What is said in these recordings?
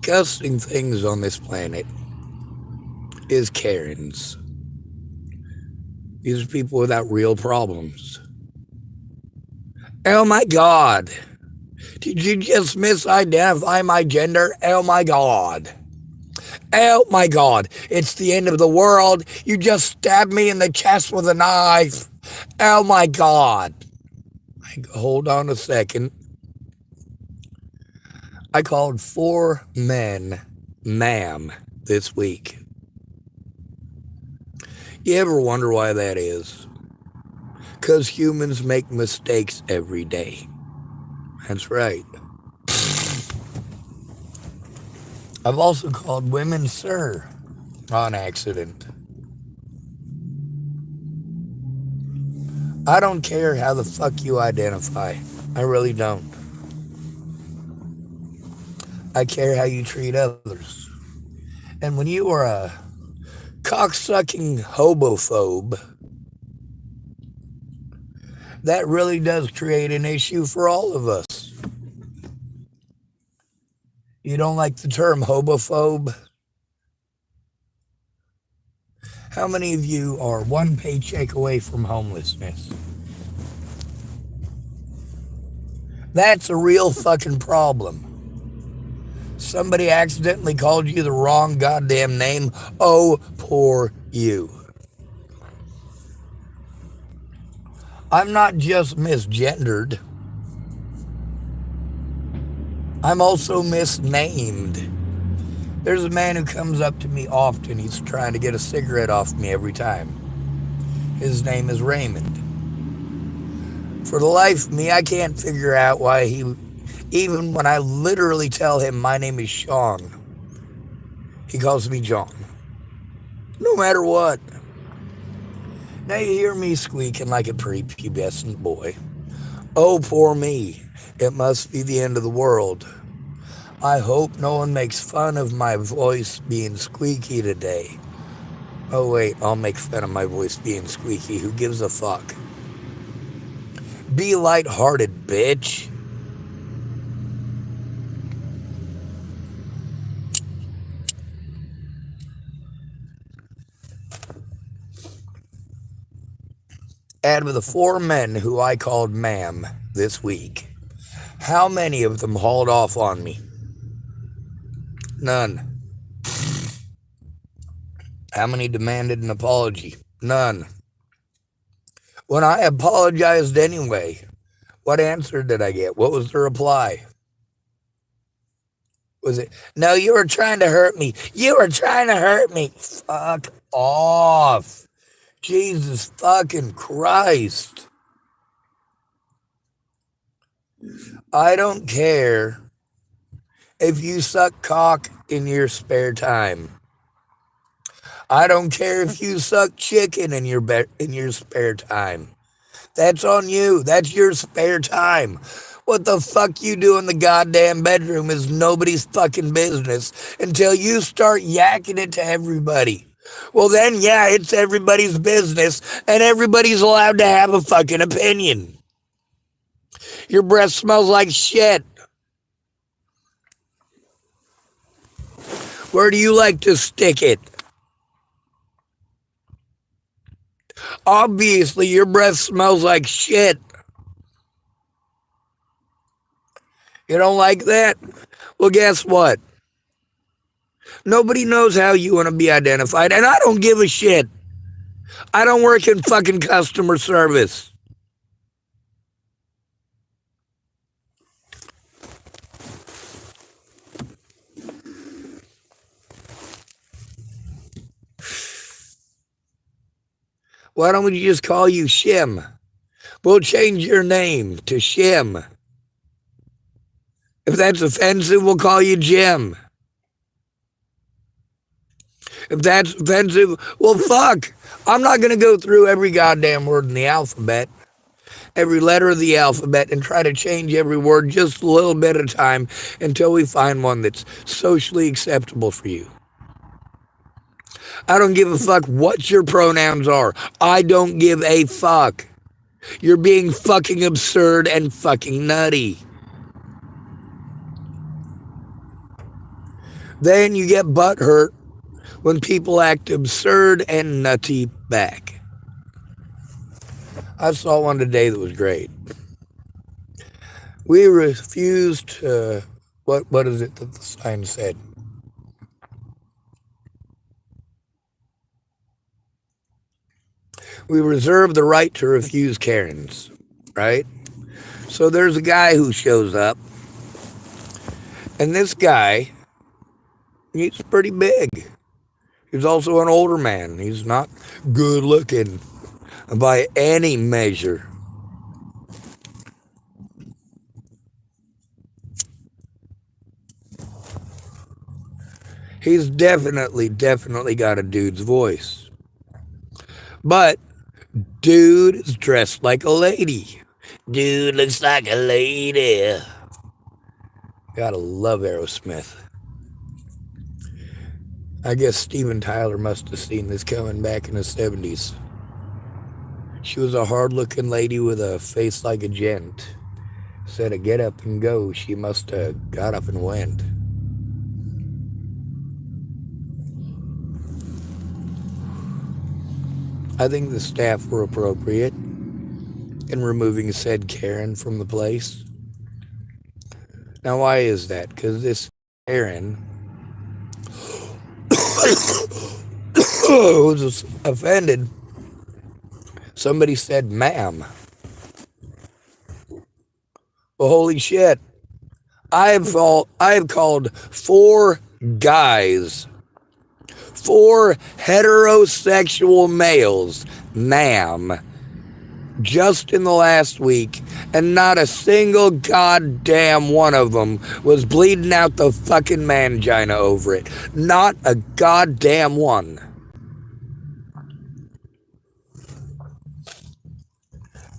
disgusting things on this planet is Karens. These are people without real problems. Oh my God. Did you just misidentify my gender? Oh my God. Oh my God. It's the end of the world. You just stabbed me in the chest with a knife. Oh my God. Hold on a second. I called 4 men ma'am this week. You ever wonder why that is? Because humans make mistakes every day. That's right. I've also called women sir on accident. I don't care how the fuck you identify. I really don't. I care how you treat others. And when you are a cocksucking hobophobe, that really does create an issue for all of us. You don't like the term hobophobe? How many of you are one paycheck away from homelessness? That's a real fucking problem. Somebody accidentally called you the wrong goddamn name. Oh, poor you. I'm not just misgendered. I'm also misnamed. There's a man who comes up to me often. He's trying to get a cigarette off me every time. His name is Raymond. For the life of me, I can't figure out why even when I literally tell him my name is Sean, he calls me John. No matter what. Now you hear me squeaking like a prepubescent boy. Oh, poor me. It must be the end of the world. I hope no one makes fun of my voice being squeaky today. Oh wait, I'll make fun of my voice being squeaky. Who gives a fuck? Be lighthearted, bitch. Out of the 4 men who I called ma'am this week, how many of them hauled off on me? None. How many demanded an apology? None. When I apologized anyway, what answer did I get? What was the reply? Was it, no, you were trying to hurt me. You were trying to hurt me. Fuck off. Jesus fucking Christ. I don't care if you suck cock in your spare time. I don't care if you suck chicken in your spare time. That's on you. That's your spare time. What the fuck you do in the goddamn bedroom is nobody's fucking business until you start yakking it to everybody. Well then, yeah, it's everybody's business and everybody's allowed to have a fucking opinion. Your breath smells like shit. Where do you like to stick it? Obviously, your breath smells like shit. You don't like that? Well, guess what? Nobody knows how you want to be identified, and I don't give a shit. I don't work in fucking customer service. Why don't we just call you Shim? We'll change your name to Shim. If that's offensive, we'll call you Jim. If that's offensive, well, fuck. I'm not going to go through every goddamn word in the alphabet, every letter of the alphabet, and try to change every word just a little bit at a time until we find one that's socially acceptable for you. I don't give a fuck what your pronouns are. I don't give a fuck. You're being fucking absurd and fucking nutty. Then you get butthurt when people act absurd and nutty back. I saw one today that was great. We refused what is it that the sign said? We reserve the right to refuse Karens, right? So there's a guy who shows up, and this guy, he's pretty big. He's also an older man. He's not good looking by any measure. He's definitely got a dude's voice. But dude is dressed like a lady. Dude looks like a lady. Gotta love Aerosmith. I guess Steven Tyler must have seen this coming back in the 70s. She was a hard-looking lady with a face like a gent. Said to get up and go, she must have got up and went. I think the staff were appropriate in removing said Karen from the place. Now, why is that? Because this Karen was offended. Somebody said, ma'am. Well, holy shit. I have called 4 guys, 4 heterosexual males, ma'am, just in the last week, and not a single goddamn one of them was bleeding out the fucking mangina over it. Not a goddamn one.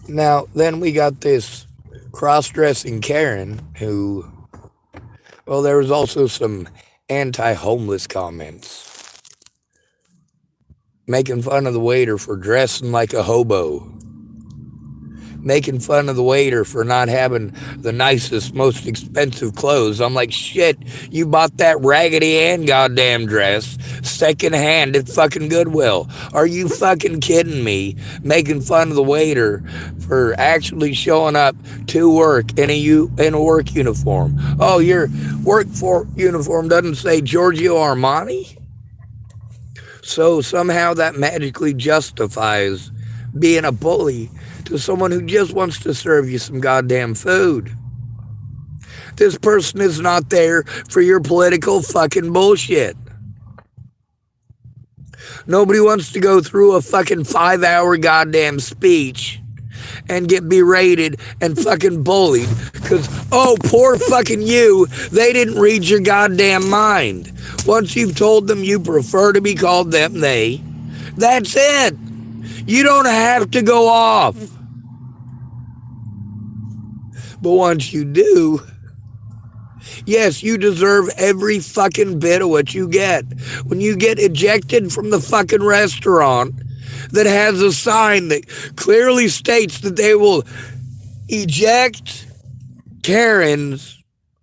Now, then we got this cross-dressing Karen who, well, there was also some anti-homeless comments, making fun of the waiter for dressing like a hobo, making fun of the waiter for not having the nicest, most expensive clothes. I'm like, shit, you bought that Raggedy Ann goddamn dress secondhand at fucking Goodwill. Are you fucking kidding me? Making fun of the waiter for actually showing up to work in a work uniform. Oh, your work uniform doesn't say Giorgio Armani? So somehow that magically justifies being a bully to someone who just wants to serve you some goddamn food. This person is not there for your political fucking bullshit. Nobody wants to go through a fucking 5-hour goddamn speech and get berated and fucking bullied because, oh, poor fucking you, they didn't read your goddamn mind. Once you've told them you prefer to be called them, they, that's it. You don't have to go off. But once you do, yes, you deserve every fucking bit of what you get. When you get ejected from the fucking restaurant that has a sign that clearly states that they will eject Karens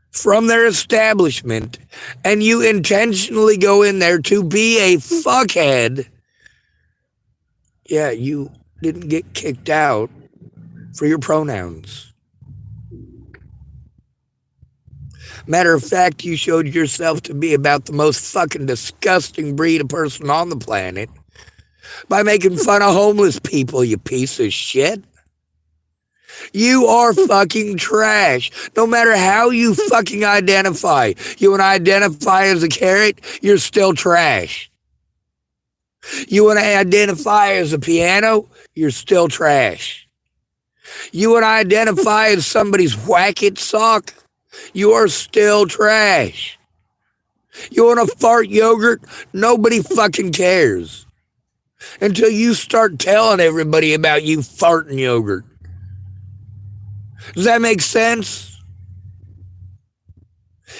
from their establishment, and you intentionally go in there to be a fuckhead, yeah, you didn't get kicked out for your pronouns. Matter of fact, you showed yourself to be about the most fucking disgusting breed of person on the planet by making fun of homeless people, you piece of shit. You are fucking trash. No matter how you fucking identify. You want to identify as a carrot, you're still trash. You want to identify as a piano, you're still trash. You want to identify as somebody's whack-it sock, you are still trash. You want to fart yogurt? Nobody fucking cares. Until you start telling everybody about you farting yogurt. Does that make sense?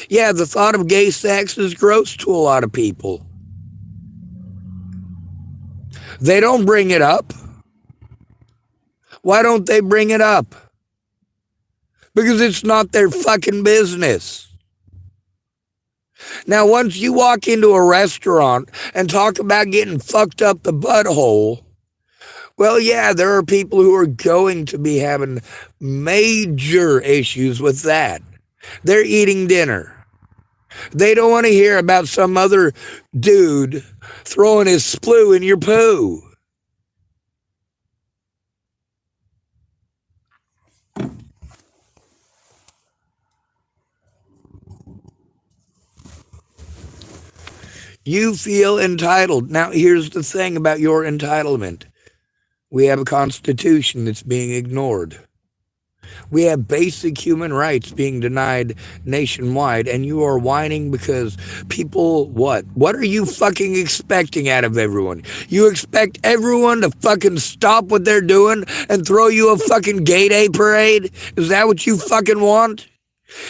Yeah, the thought of gay sex is gross to a lot of people. They don't bring it up. Why don't they bring it up? Because it's not their fucking business. Now, once you walk into a restaurant and talk about getting fucked up the butthole, well, yeah, there are people who are going to be having major issues with that. They're eating dinner. They don't want to hear about some other dude throwing his sploo in your poo. You feel entitled. Now, here's the thing about your entitlement. We have a constitution that's being ignored. We have basic human rights being denied nationwide, and you are whining because people, what? What are you fucking expecting out of everyone? You expect everyone to fucking stop what they're doing and throw you a fucking gay day parade? Is that what you fucking want?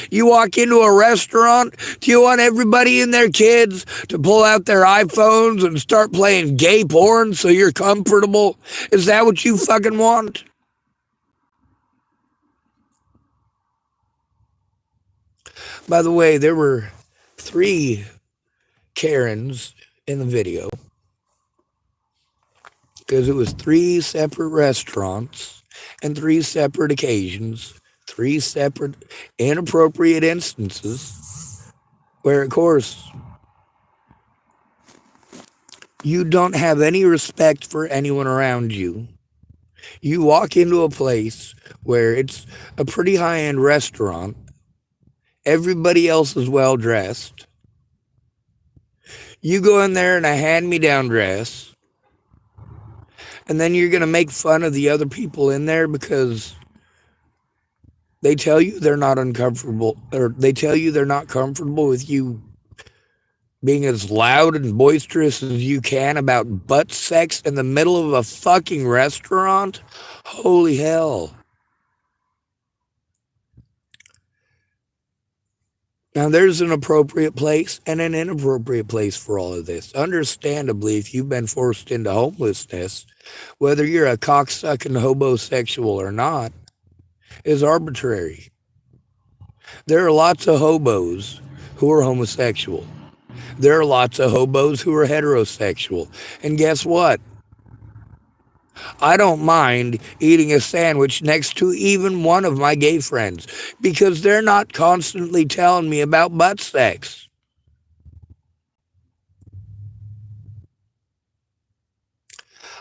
You walk into a restaurant, do you want everybody and their kids to pull out their iPhones and start playing gay porn so you're comfortable? Is that what you fucking want? By the way, there were 3 Karens in the video because it was 3 separate restaurants and 3 separate occasions, 3 separate inappropriate instances where, of course, you don't have any respect for anyone around you. You walk into a place where it's a pretty high-end restaurant. Everybody else is well dressed. You go in there in a hand-me-down dress, and then you're going to make fun of the other people in there because they tell you they're not uncomfortable, or they tell you they're not comfortable with you being as loud and boisterous as you can about butt sex in the middle of a fucking restaurant? Holy hell. Now, there's an appropriate place and an inappropriate place for all of this. Understandably, if you've been forced into homelessness, whether you're a cocksucking hobosexual or not, is arbitrary. There are lots of hobos who are homosexual. There are lots of hobos who are heterosexual. And guess what? I don't mind eating a sandwich next to even one of my gay friends because they're not constantly telling me about butt sex.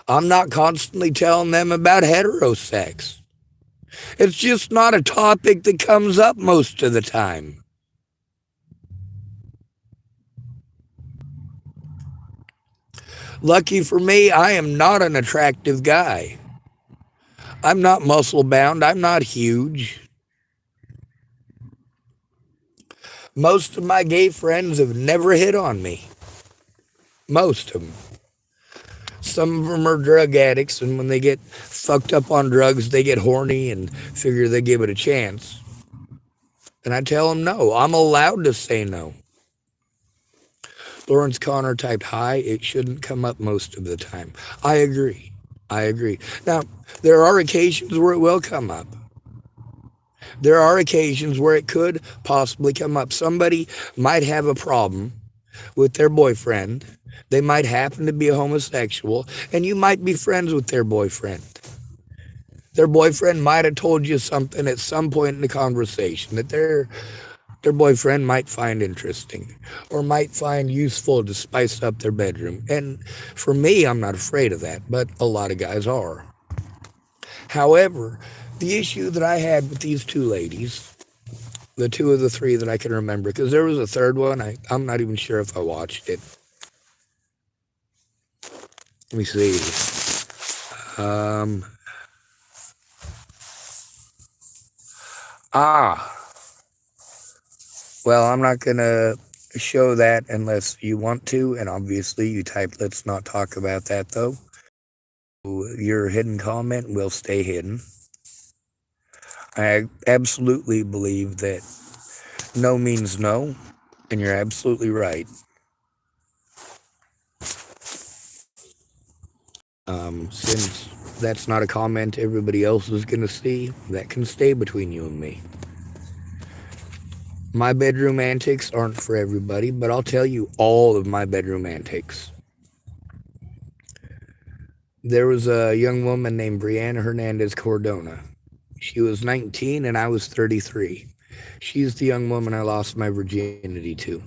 I'm not constantly telling them about heterosex. It's just not a topic that comes up most of the time. Lucky for me, I am not an attractive guy. I'm not muscle bound. I'm not huge. Most of my gay friends have never hit on me. Most of them. Some of them are drug addicts, and when they get fucked up on drugs, they get horny and figure they give it a chance. And I tell them no. I'm allowed to say no. Lawrence Connor typed hi. It shouldn't come up most of the time. I agree. Now, there are occasions where it will come up. There are occasions where it could possibly come up. Somebody might have a problem with their boyfriend. They might happen to be a homosexual, and you might be friends with their boyfriend. Their boyfriend might have told you something at some point in the conversation that their boyfriend might find interesting or might find useful to spice up their bedroom. And for me, I'm not afraid of that, but a lot of guys are. However, the issue that I had with these 2 ladies, the 2 of the 3 that I can remember, because there was a third one, I'm not even sure if I watched it. Let me see. Well, I'm not going to show that unless you want to, and obviously you typed, let's not talk about that, though. Your hidden comment will stay hidden. I absolutely believe that no means no, and you're absolutely right. Since that's not a comment everybody else is going to see, that can stay between you and me. My bedroom antics aren't for everybody, but I'll tell you all of my bedroom antics. There was a young woman named Brianna Hernandez Cordona. She was 19 and I was 33. She's the young woman I lost my virginity to.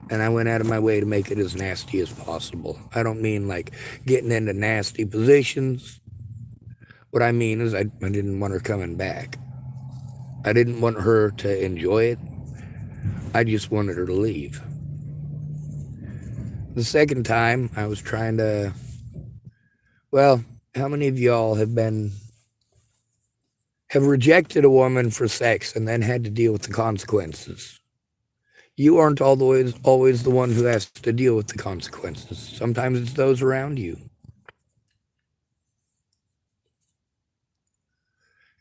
And I went out of my way to make it as nasty as possible. I don't mean like getting into nasty positions. What I mean is I didn't want her coming back. I didn't want her to enjoy it. I just wanted her to leave. The second time I was trying to, well, how many of y'all have rejected a woman for sex and then had to deal with the consequences? You aren't always the one who has to deal with the consequences. Sometimes it's those around you.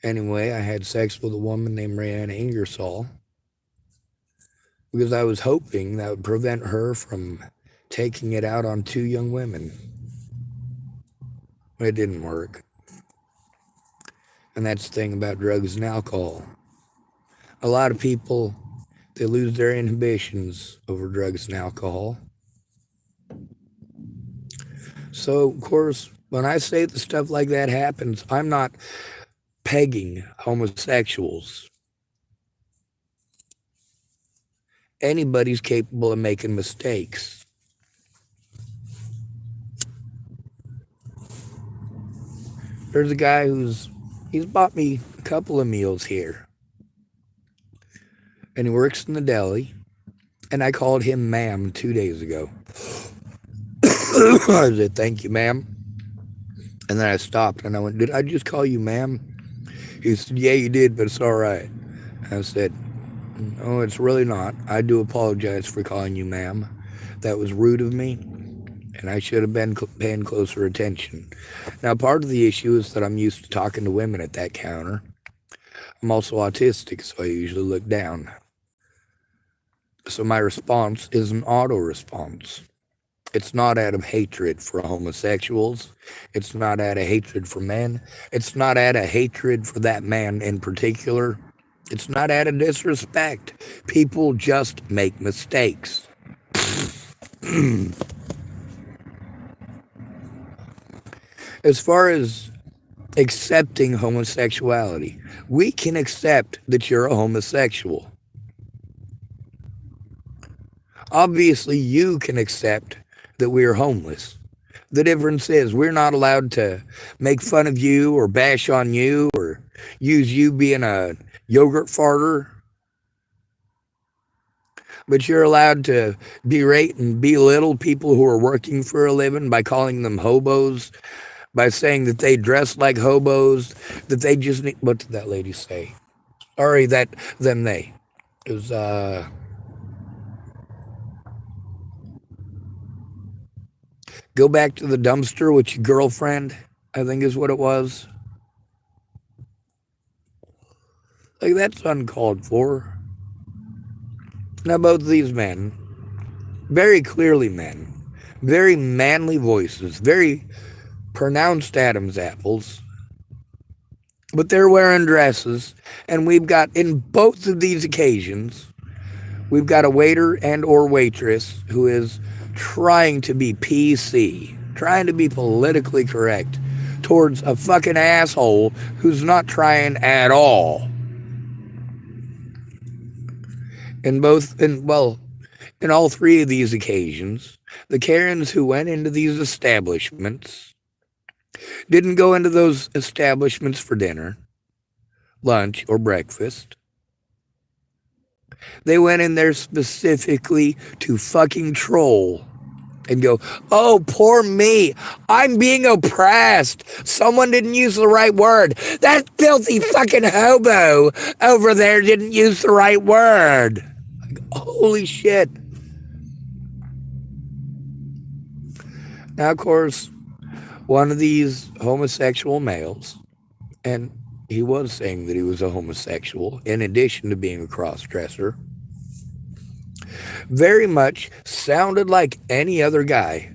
Anyway, I had sex with a woman named Rihanna Ingersoll because I was hoping that would prevent her from taking it out on two young women. It didn't work. And that's the thing about drugs and alcohol. A lot of people, they lose their inhibitions over drugs and alcohol. So, of course, when I say that stuff like that happens, I'm not pegging homosexuals. Anybody's capable of making mistakes. There's a guy he's bought me a couple of meals here. And he works in the deli. And I called him ma'am 2 days ago. I said, thank you, ma'am. And then I stopped and I went, did I just call you ma'am? He said, yeah, you did, but it's all right. I said, no, it's really not. I do apologize for calling you ma'am. That was rude of me, and I should have been paying closer attention. Now, part of the issue is that I'm used to talking to women at that counter. I'm also autistic, so I usually look down. So my response is an auto response. It's not out of hatred for homosexuals. It's not out of hatred for men. It's not out of hatred for that man in particular. It's not out of disrespect. People just make mistakes. As far as accepting homosexuality, we can accept that you're a homosexual. Obviously, you can accept that we are homeless. The difference is we're not allowed to make fun of you or bash on you or use you being a yogurt farter. But you're allowed to berate and belittle people who are working for a living by calling them hobos, by saying that they dress like hobos, that they just need, what did that lady say? Sorry, they. It was, go back to the dumpster with your girlfriend, I think is what it was. Like, that's uncalled for. Now, both of these men, very clearly men, very manly voices, very pronounced Adam's apples, but they're wearing dresses, and we've got, in both of these occasions, we've got a waiter and or waitress who is trying to be PC, trying to be politically correct towards a fucking asshole who's not trying at all. In all three of these occasions, the Karens who went into these establishments didn't go into those establishments for dinner, lunch, or breakfast. They went in there specifically to fucking troll and go, oh, poor me. I'm being oppressed. Someone didn't use the right word. That filthy fucking hobo over there didn't use the right word. Like, holy shit. Now, of course, one of these homosexual males, and he was saying that he was a homosexual in addition to being a cross-dresser, very much sounded like any other guy.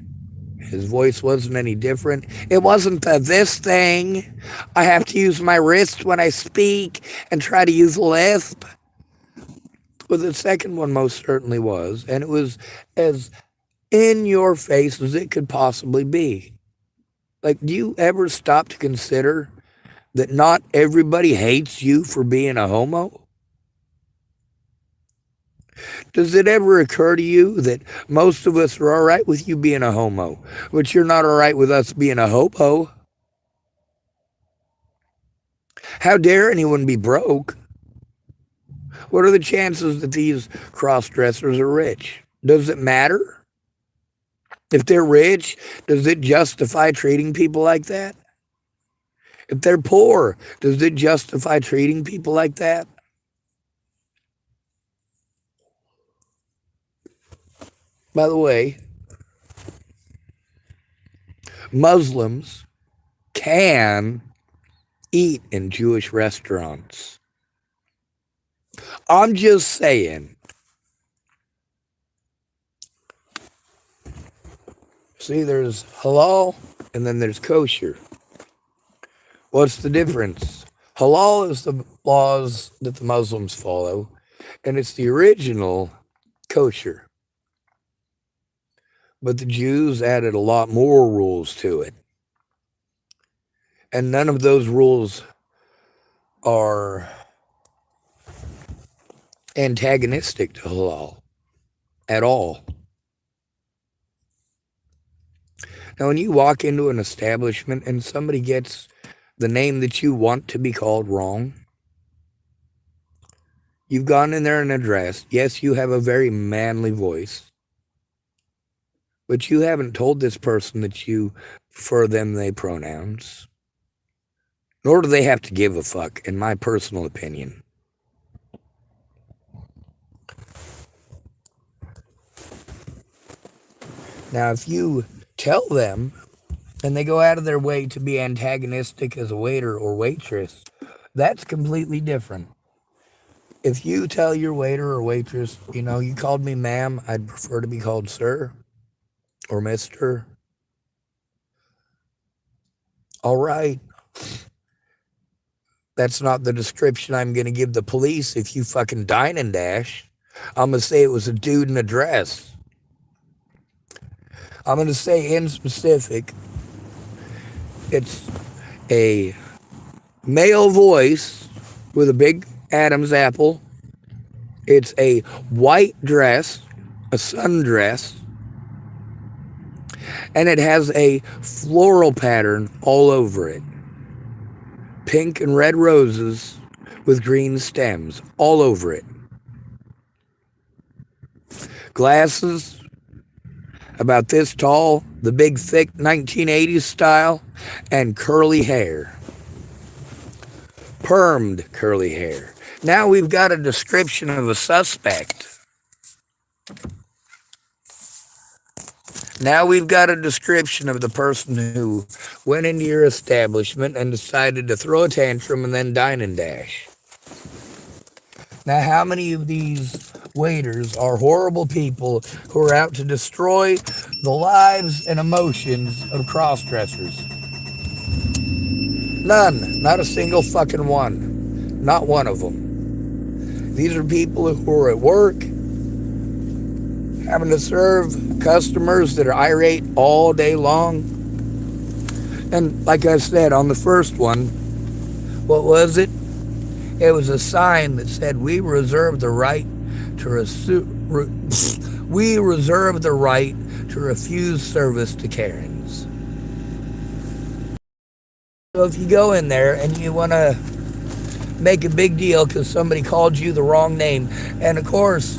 His voice wasn't any different. It wasn't this thing. I have to use my wrist when I speak and try to use a lisp. Well, the second one most certainly was, and it was as in your face as it could possibly be. Like, do you ever stop to consider that not everybody hates you for being a homo? Does it ever occur to you that most of us are all right with you being a homo, but you're not all right with us being a hopo? How dare anyone be broke? What are the chances that these cross dressers are rich? Does it matter? If they're rich, does it justify treating people like that? If they're poor, does it justify treating people like that? By the way, Muslims can eat in Jewish restaurants. I'm just saying. See, there's halal and then there's kosher. What's the difference? Halal is the laws that the Muslims follow, and it's the original kosher. But the Jews added a lot more rules to it. And none of those rules are antagonistic to halal at all. Now, when you walk into an establishment and somebody gets the name that you want to be called wrong, you've gone in there and addressed, yes, you have a very manly voice, but you haven't told this person that you prefer them, they pronouns. Nor do they have to give a fuck, in my personal opinion. Now, if you tell them and they go out of their way to be antagonistic as a waiter or waitress, that's completely different. If you tell your waiter or waitress, you called me ma'am, I'd prefer to be called sir or mister. All right. That's not the description I'm going to give the police if you fucking dine and dash. I'm going to say it was a dude in a dress. I'm going to say in specific, it's a male voice with a big Adam's apple. It's a white dress, a sundress, and it has a floral pattern all over it. Pink and red roses with green stems all over it. Glasses about this tall, the big thick 1980s style, and curly hair. Permed curly hair. Now we've got a description of a suspect. Now we've got a description of the person who went into your establishment and decided to throw a tantrum and then dine and dash. Now, how many of these waiters are horrible people who are out to destroy the lives and emotions of cross-dressers? None. Not a single fucking one. Not one of them. These are people who are at work, having to serve customers that are irate all day long. And like I said on the first one, what was it? It was a sign that said, we reserve the right to refuse service to Karens. So if you go in there and you want to make a big deal because somebody called you the wrong name, and of course,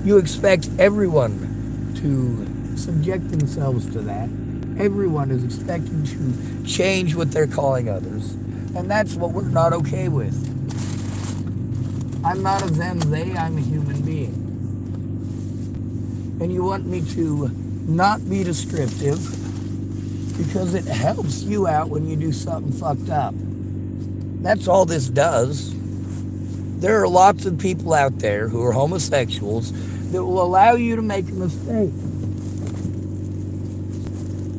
you expect everyone to subject themselves to that. Everyone is expected to change what they're calling others. And that's what we're not okay with. I'm not a them, they, I'm a human being. And you want me to not be descriptive because it helps you out when you do something fucked up. That's all this does. There are lots of people out there who are homosexuals that will allow you to make a mistake.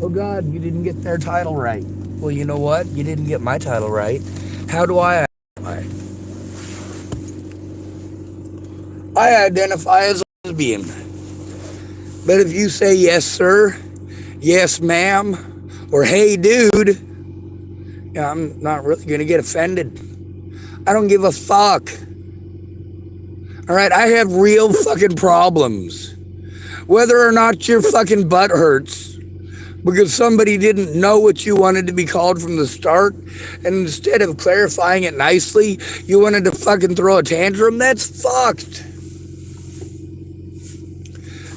Oh God, you didn't get their title right. Well, you know what? You didn't get my title right. How do I identify? I identify as a lesbian. But if you say yes, sir, yes, ma'am, or hey, dude, I'm not really going to get offended. I don't give a fuck. All right, I have real fucking problems. Whether or not your fucking butt hurts because somebody didn't know what you wanted to be called from the start, and instead of clarifying it nicely, you wanted to fucking throw a tantrum, that's fucked.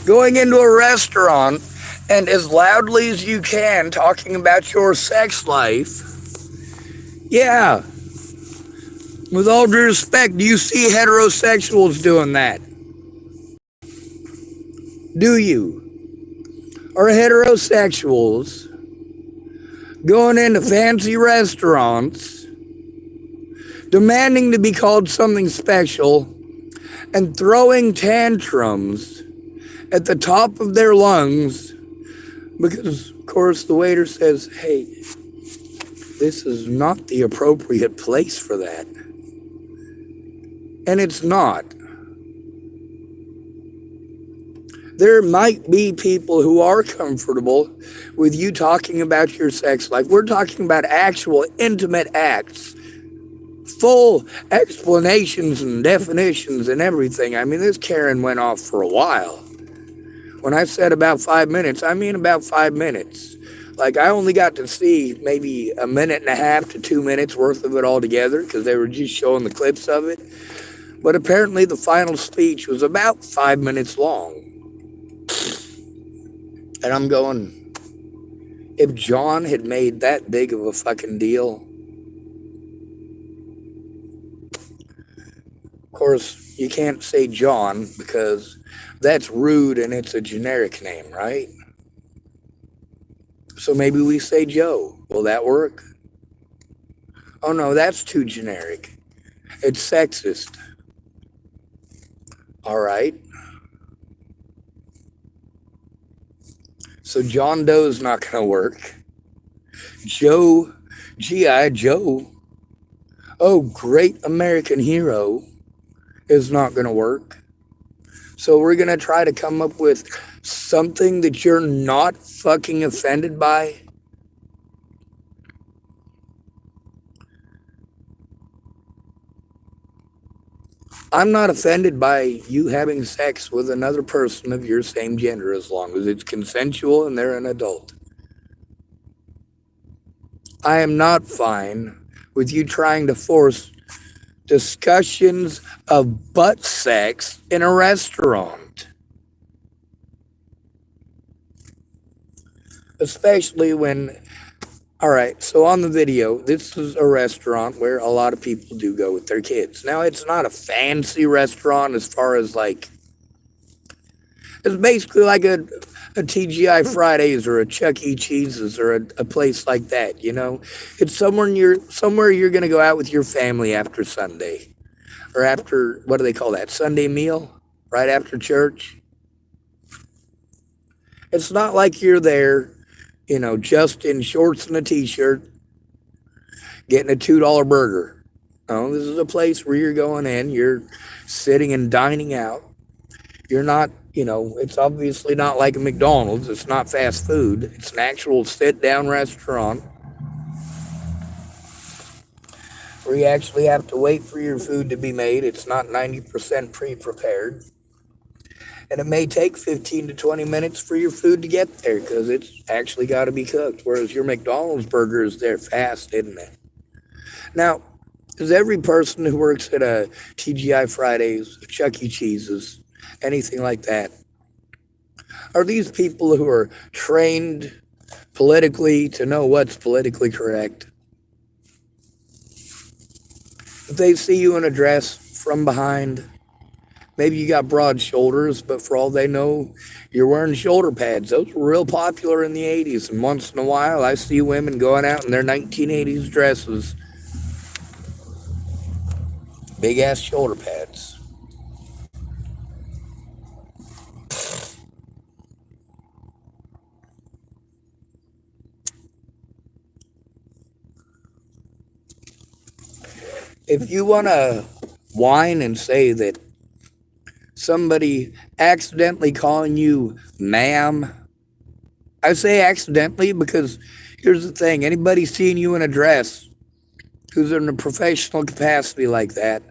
Going into a restaurant and as loudly as you can talking about your sex life, yeah. With all due respect, do you see heterosexuals doing that? Do you? Are heterosexuals going into fancy restaurants, demanding to be called something special, and throwing tantrums at the top of their lungs because, of course, the waiter says, hey, this is not the appropriate place for that. And it's not. There might be people who are comfortable with you talking about your sex life. We're talking about actual intimate acts, full explanations and definitions and everything. I mean, this Karen went off for a while. When I said about 5 minutes, I mean about 5 minutes. Like, I only got to see maybe a minute and a half to 2 minutes worth of it all together because they were just showing the clips of it. But apparently the final speech was about 5 minutes long. And I'm going, if John had made that big of a fucking deal, of course, you can't say John because that's rude and it's a generic name, right? So maybe we say Joe. Will that work? Oh no, that's too generic. It's sexist. All right. So John Doe's not going to work. Joe, G.I. Joe, oh, great American hero, is not going to work. So we're going to try to come up with something that you're not fucking offended by. I'm not offended by you having sex with another person of your same gender as long as it's consensual and they're an adult. I am not fine with you trying to force discussions of butt sex in a restaurant. Especially when, all right, so on the video, this is a restaurant where a lot of people do go with their kids. Now, it's not a fancy restaurant as far as like, it's basically like a TGI Fridays or a Chuck E. Cheese's or a place like that, you know? It's somewhere you're going to go out with your family after Sunday. Or after, what do they call that, Sunday meal? Right after church? It's not like you're there, you know, just in shorts and a t-shirt, getting a $2 burger. No, this is a place where you're going in, you're sitting and dining out. You're not, you know, it's obviously not like a McDonald's. It's not fast food. It's an actual sit-down restaurant where you actually have to wait for your food to be made. It's not 90% pre-prepared. And it may take 15 to 20 minutes for your food to get there because it's actually got to be cooked. Whereas your McDonald's burger is there fast, isn't it? Now, is every person who works at a TGI Fridays, a Chuck E. Cheese's, anything like that, are these people who are trained politically to know what's politically correct? If they see you in a dress from behind, maybe you got broad shoulders, but for all they know, you're wearing shoulder pads. Those were real popular in the 80s. And once in a while, I see women going out in their 1980s dresses. Big-ass shoulder pads. If you want to whine and say that somebody accidentally calling you ma'am. I say accidentally because here's the thing, anybody seeing you in a dress who's in a professional capacity like that,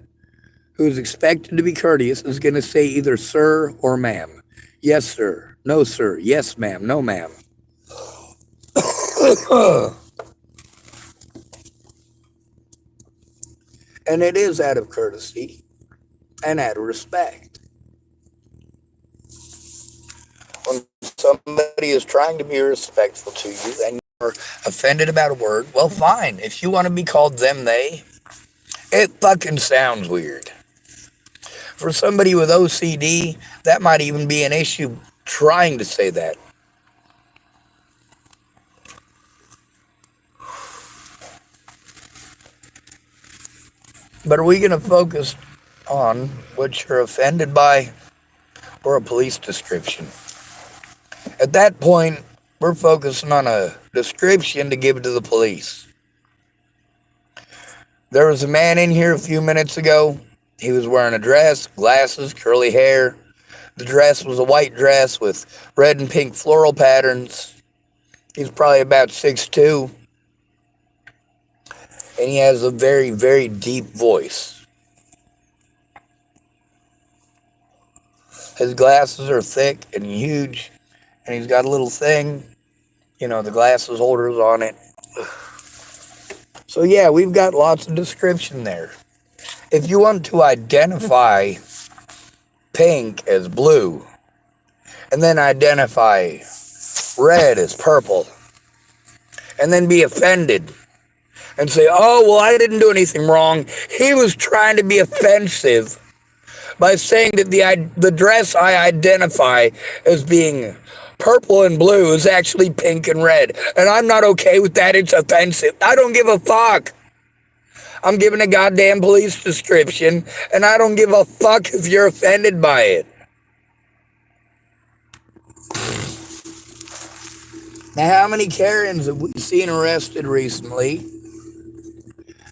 who's expected to be courteous, is going to say either sir or ma'am. Yes, sir. No, sir. Yes, ma'am. No, ma'am. And it is out of courtesy and out of respect. When somebody is trying to be respectful to you and you're offended about a word, well, fine. If you want to be called them, they, it fucking sounds weird. For somebody with OCD, that might even be an issue trying to say that. But are we going to focus on what you're offended by or a police description? At that point, we're focusing on a description to give to the police. There was a man in here a few minutes ago. He was wearing a dress, glasses, curly hair. The dress was a white dress with red and pink floral patterns. He's probably about 6'2". And he has a very, very deep voice. His glasses are thick and huge. And he's got a little thing, the glasses holders on it. So yeah, we've got lots of description there. If you want to identify pink as blue, and then identify red as purple, and then be offended, and say, oh, well, I didn't do anything wrong. He was trying to be offensive by saying that the dress I identify as being purple and blue is actually pink and red. And I'm not okay with that. It's offensive. I don't give a fuck. I'm giving a goddamn police description, and I don't give a fuck if you're offended by it. Now, how many Karens have we seen arrested recently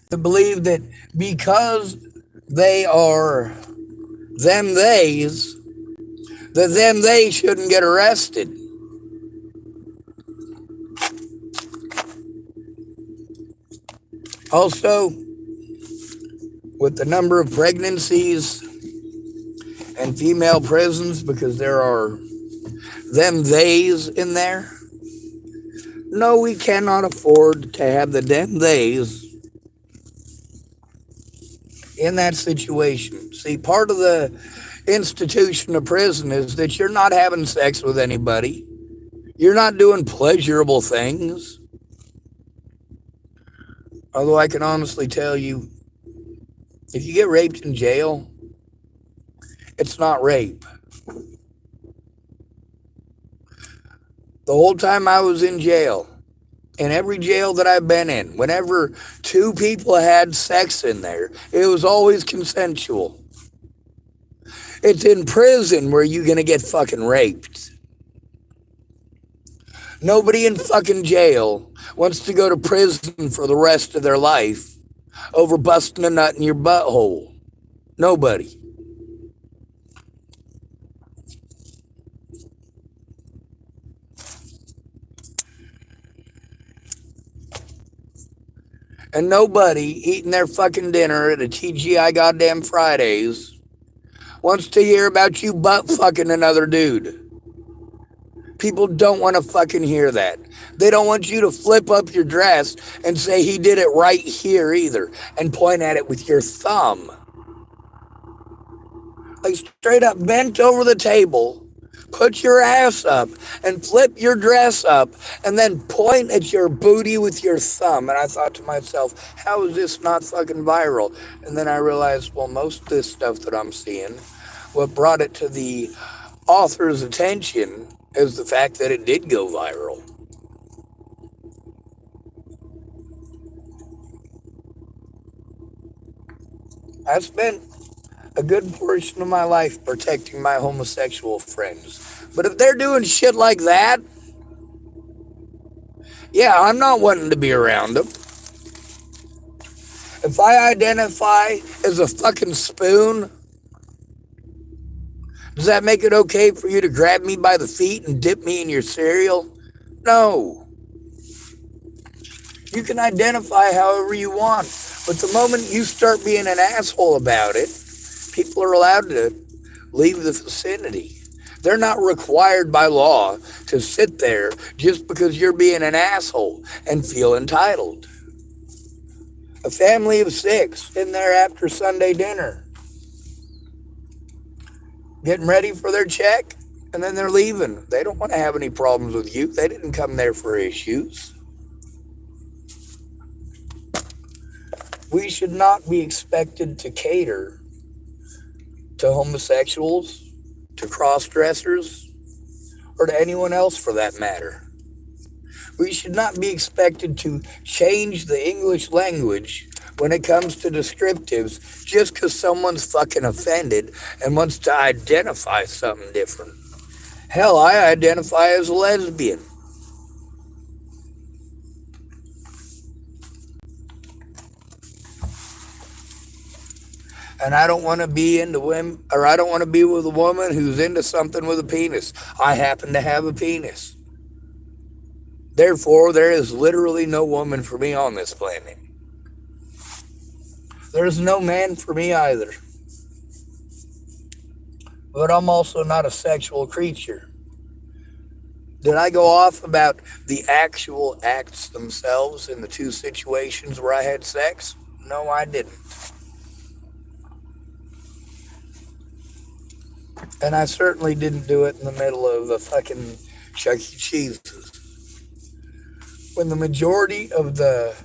that believe that because they are them-theys, that them-they shouldn't get arrested? Also, with the number of pregnancies and female prisons, because there are them-theys in there, no, we cannot afford to have the them-theys in that situation. See, part of the institution of prison is that you're not having sex with anybody. You're not doing pleasurable things. Although I can honestly tell you, if you get raped in jail, it's not rape. The whole time I was in jail, in every jail that I've been in, whenever two people had sex in there, it was always consensual. It's in prison where you're going to get fucking raped. Nobody in fucking jail wants to go to prison for the rest of their life over busting a nut in your butthole. Nobody. And nobody eating their fucking dinner at a TGI goddamn Fridays wants to hear about you butt fucking another dude. People don't want to fucking hear that. They don't want you to flip up your dress and say he did it right here either, and point at it with your thumb. Like straight up bent over the table, put your ass up and flip your dress up and then point at your booty with your thumb. And I thought to myself, how is this not fucking viral? And then I realized, well, most of this stuff that I'm seeing, what brought it to the author's attention is the fact that it did go viral. I spent a good portion of my life protecting my homosexual friends. But if they're doing shit like that, yeah, I'm not wanting to be around them. If I identify as a fucking spoon, Does that make it okay for you to grab me by the feet and dip me in your cereal? No. You can identify however you want, but the moment you start being an asshole about it, people are allowed to leave the vicinity. They're not required by law to sit there just because you're being an asshole and feel entitled. A family of 6 in there after Sunday dinner, getting ready for their check, and then they're leaving. They don't want to have any problems with you. They didn't come there for issues. We should not be expected to cater to homosexuals, to cross-dressers, or to anyone else for that matter. We should not be expected to change the English language when it comes to descriptives just because someone's fucking offended and wants to identify something different. Hell, I identify as a lesbian. And I don't want to be into women, or I don't want to be with a woman who's into something with a penis. I happen to have a penis. Therefore, there is literally no woman for me on this planet. There's no man for me either. But I'm also not a sexual creature. Did I go off about the actual acts themselves in the 2 situations where I had sex? No, I didn't. And I certainly didn't do it in the middle of a fucking Chuck E. Cheese's. When the majority of the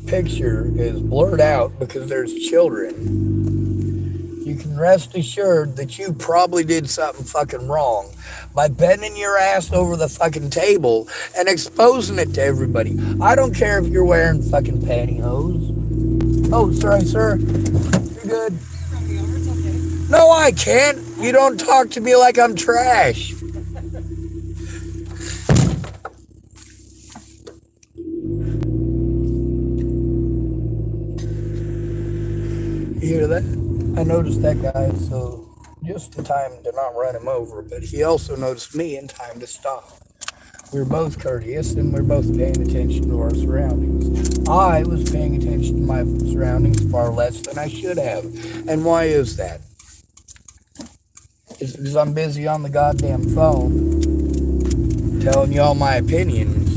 picture is blurred out because there's children, you can rest assured that you probably did something fucking wrong by bending your ass over the fucking table and exposing it to everybody. I don't care if you're wearing fucking pantyhose. Oh, sorry, sir. You're good. No, I can't. You don't talk to me like I'm trash. You hear that? I noticed that guy, so just in time to not run him over, but he also noticed me in time to stop. We were both courteous and we were both paying attention to our surroundings. I was paying attention to my surroundings far less than I should have. And why is that? It's because I'm busy on the goddamn phone telling you all my opinions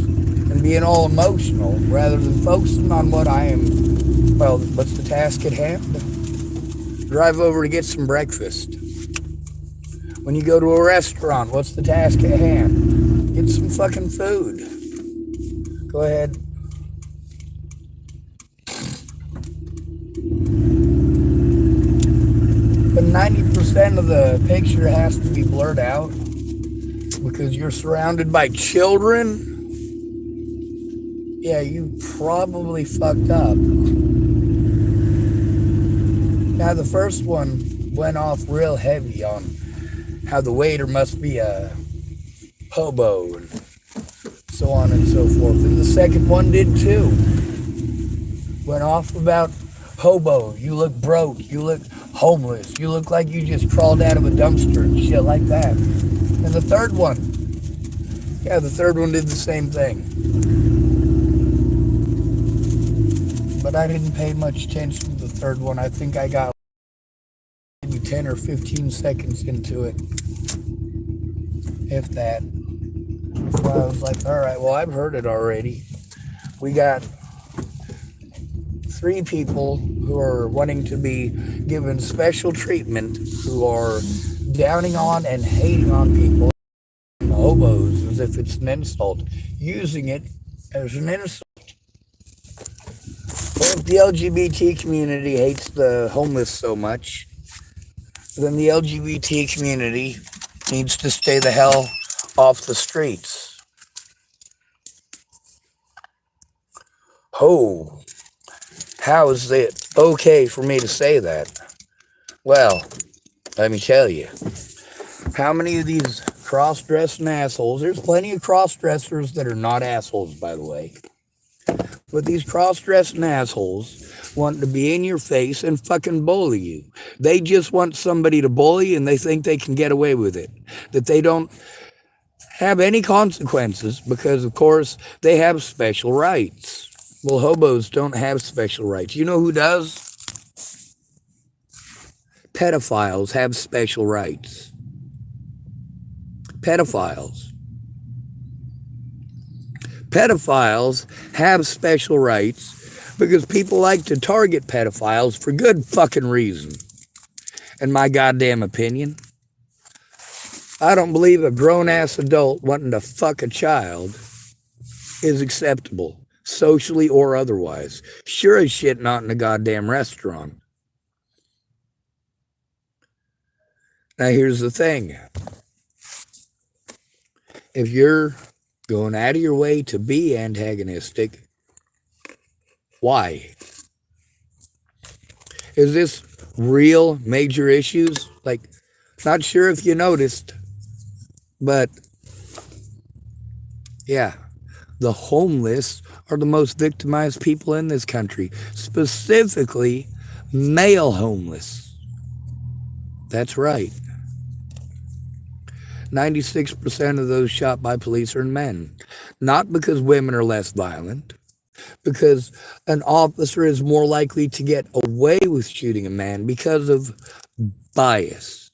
and being all emotional rather than focusing on what I am, well, what's the task at hand? Drive over to get some breakfast. When you go to a restaurant, what's the task at hand? Get some fucking food. Go ahead. But 90% of the picture has to be blurred out because you're surrounded by children. Yeah, you probably fucked up. Now, the first one went off real heavy on how the waiter must be a hobo and so on and so forth. And the second one did too. Went off about hobo, you look broke, you look homeless, you look like you just crawled out of a dumpster and shit like that. And the third one did the same thing. But I didn't pay much attention to the third one. I think I got maybe 10 or 15 seconds into it, if that. So I was like, all right, well, I've heard it already. We got 3 people who are wanting to be given special treatment, who are downing on and hating on people, hobos, as if it's an insult, using it as an insult. Well, if the LGBT community hates the homeless so much, then the LGBT community needs to stay the hell off the streets. Oh, how is it okay for me to say that? Well, let me tell you. How many of these cross-dressing assholes, there's plenty of cross-dressers that are not assholes, by the way. But these cross-dressing assholes want to be in your face and fucking bully you. They just want somebody to bully and they think they can get away with it. That they don't have any consequences because, of course, they have special rights. Well, hobos don't have special rights. You know who does? Pedophiles have special rights. Pedophiles have special rights because people like to target pedophiles for good fucking reason. In my goddamn opinion, I don't believe a grown-ass adult wanting to fuck a child is acceptable, socially or otherwise. Sure as shit not in a goddamn restaurant. Now here's the thing. If you're going out of your way to be antagonistic, why? Is this real major issues? Like, not sure if you noticed, but yeah, the homeless are the most victimized people in this country, specifically male homeless. That's right. 96% of those shot by police are men. Not because women are less violent, because an officer is more likely to get away with shooting a man because of bias.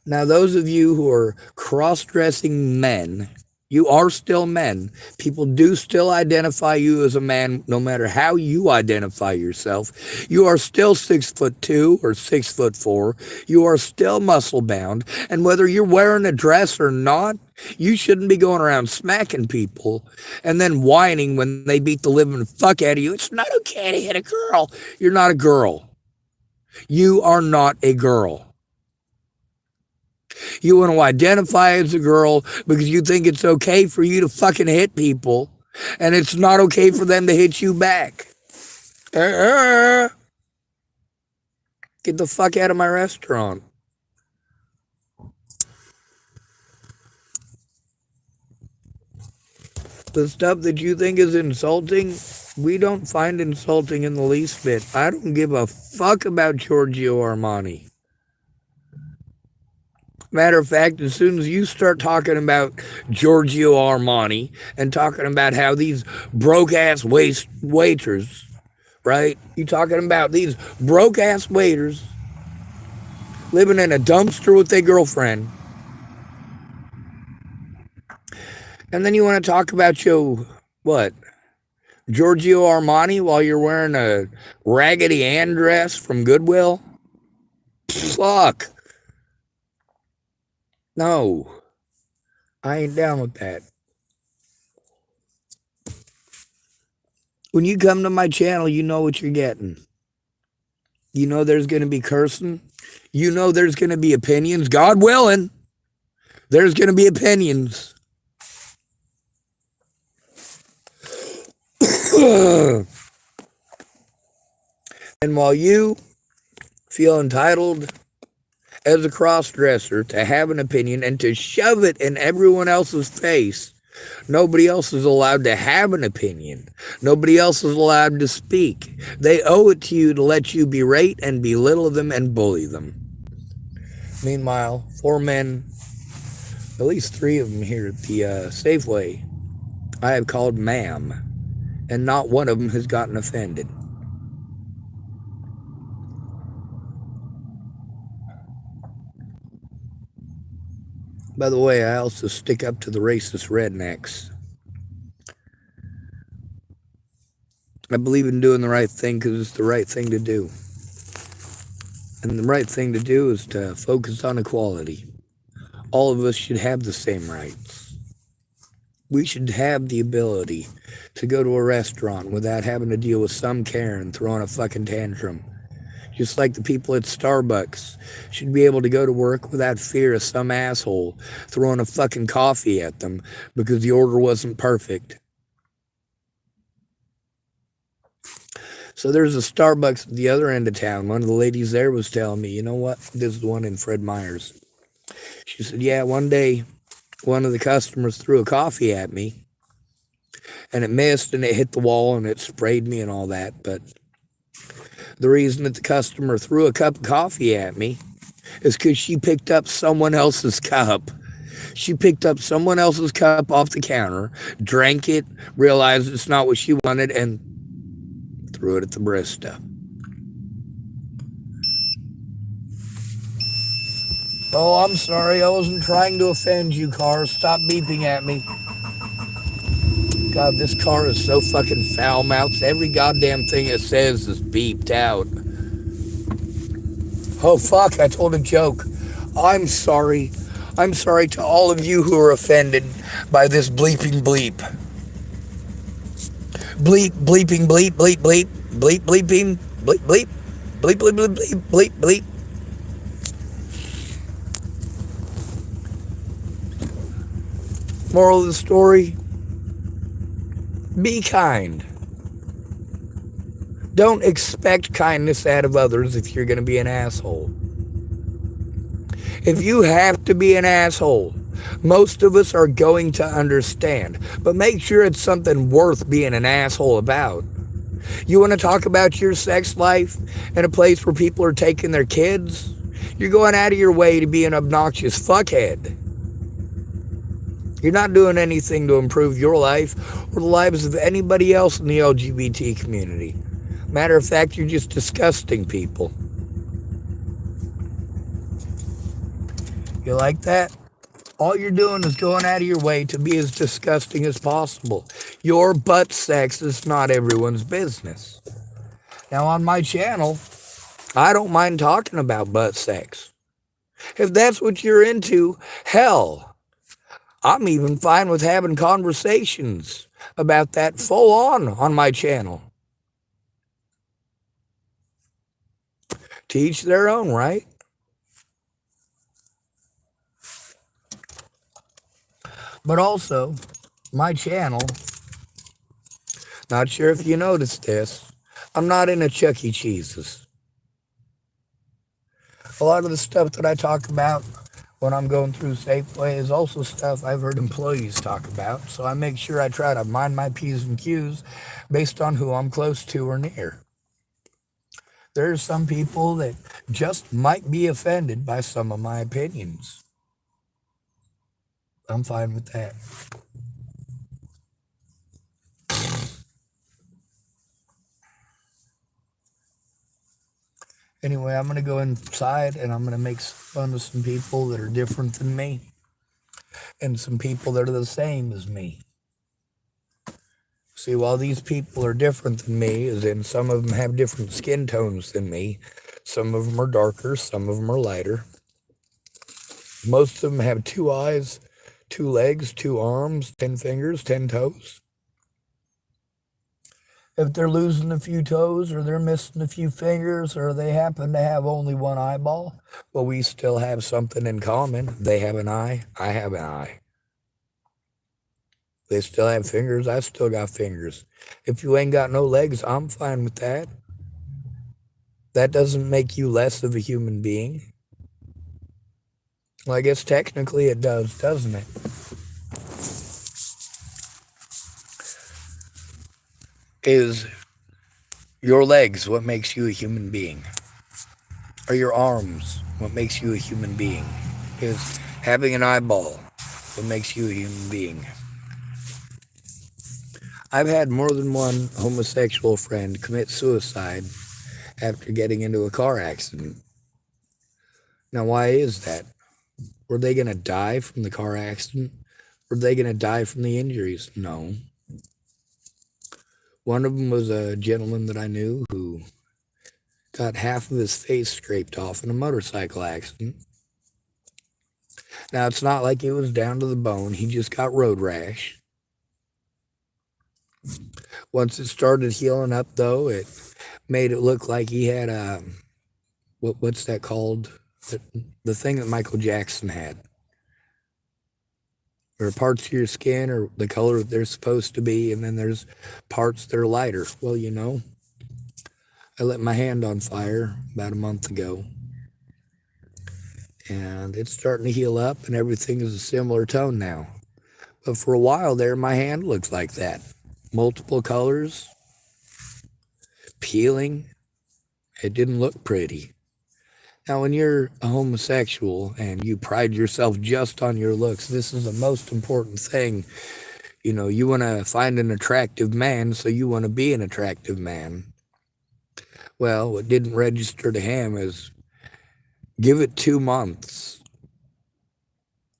Now, those of you who are cross-dressing men, you are still men. People do still identify you as a man, no matter how you identify yourself. You are still 6'2" or 6'4". You are still muscle bound. And whether you're wearing a dress or not, you shouldn't be going around smacking people and then whining when they beat the living fuck out of you. It's not okay to hit a girl. You're not a girl. You are not a girl. You want to identify as a girl because you think it's okay for you to fucking hit people and it's not okay for them to hit you back. Get the fuck out of my restaurant. The stuff that you think is insulting, we don't find insulting in the least bit. I don't give a fuck about Giorgio Armani. Matter of fact, as soon as you start talking about Giorgio Armani and talking about how these broke-ass waiters, right? You talking about these broke-ass waiters living in a dumpster with their girlfriend. And then you want to talk about Giorgio Armani while you're wearing a Raggedy Ann dress from Goodwill? Fuck. No, I ain't down with that. When you come to my channel, you know what you're getting. You know there's going to be cursing. You know there's going to be opinions. God willing, there's going to be opinions. And while you feel entitled as a cross-dresser to have an opinion and to shove it in everyone else's face, nobody else is allowed to have an opinion. Nobody else is allowed to speak. They owe it to you to let you berate and belittle them and bully them. Meanwhile, 4 men, at least 3 of them here at the Safeway, I have called ma'am, and not one of them has gotten offended. By the way, I also stick up to the racist rednecks. I believe in doing the right thing because it's the right thing to do. And the right thing to do is to focus on equality. All of us should have the same rights. We should have the ability to go to a restaurant without having to deal with some Karen throwing a fucking tantrum. Just like the people at Starbucks should be able to go to work without fear of some asshole throwing a fucking coffee at them because the order wasn't perfect. So there's a Starbucks at the other end of town. One of the ladies there was telling me, you know what? This is the one in Fred Meyer's. She said, yeah, one day one of the customers threw a coffee at me. and it missed and it hit the wall and it sprayed me and all that. But the reason that the customer threw a cup of coffee at me is because she picked up someone else's cup. She picked up someone else's cup off the counter, drank it, realized it's not what she wanted, and threw it at the barista. Oh, I'm sorry. I wasn't trying to offend you, car. Stop beeping at me. God, this car is so fucking foul-mouthed. Every goddamn thing it says is beeped out. Oh, fuck, I told a joke. I'm sorry. I'm sorry to all of you who are offended by this bleeping bleep. Bleep, bleeping bleep, bleep, bleep, bleep, bleeping, bleep, bleep, bleep, bleep, bleep, bleep, bleep, bleep. Moral of the story, be kind. Don't expect kindness out of others if you're going to be an asshole. If you have to be an asshole, most of us are going to understand. But make sure it's something worth being an asshole about. You want to talk about your sex life in a place where people are taking their kids? You're going out of your way to be an obnoxious fuckhead. You're not doing anything to improve your life or the lives of anybody else in the LGBT community. Matter of fact, you're just disgusting people. You like that? All you're doing is going out of your way to be as disgusting as possible. Your butt sex is not everyone's business. Now, on my channel, I don't mind talking about butt sex. If that's what you're into, hell, I'm even fine with having conversations about that full on my channel. To each their own, right? But also, my channel, not sure if you noticed this, I'm not into Chuck E. Cheese's. A lot of the stuff that I talk about when I'm going through Safeway is also stuff I've heard employees talk about, so I make sure I try to mind my P's and Q's based on who I'm close to or near. There's some people that just might be offended by some of my opinions. I'm fine with that. Anyway, I'm going to go inside and I'm going to make fun of some people that are different than me and some people that are the same as me. See, while these people are different than me, as in some of them have different skin tones than me, some of them are darker, some of them are lighter. Most of them have 2 eyes, 2 legs, 2 arms, 10 fingers, 10 toes. If they're losing a few toes or they're missing a few fingers or they happen to have only 1 eyeball, well, we still have something in common. They have an eye, I have an eye. They still have fingers, I still got fingers. If you ain't got no legs, I'm fine with that. That doesn't make you less of a human being. Well, I guess technically it does, doesn't it? Is your legs what makes you a human being? Are your arms what makes you a human being? Is having an eyeball what makes you a human being? I've had more than one homosexual friend commit suicide after getting into a car accident. Now, why is that? Were they going to die from the car accident? Were they going to die from the injuries? No. One of them was a gentleman that I knew who got half of his face scraped off in a motorcycle accident. Now, it's not like it was down to the bone. He just got road rash. Once it started healing up, though, it made it look like he had a, what's that called? The thing that Michael Jackson had. There are parts of your skin are the color that they're supposed to be, and then there's parts that are lighter. Well, you know, I lit my hand on fire about a month ago, and it's starting to heal up, and everything is a similar tone now. But for a while there, my hand looked like that. multiple colors, peeling. It didn't look pretty. Now, when you're a homosexual and you pride yourself just on your looks, this is the most important thing. You know, you want to find an attractive man, so you want to be an attractive man. Well, what didn't register to him is give it 2 months.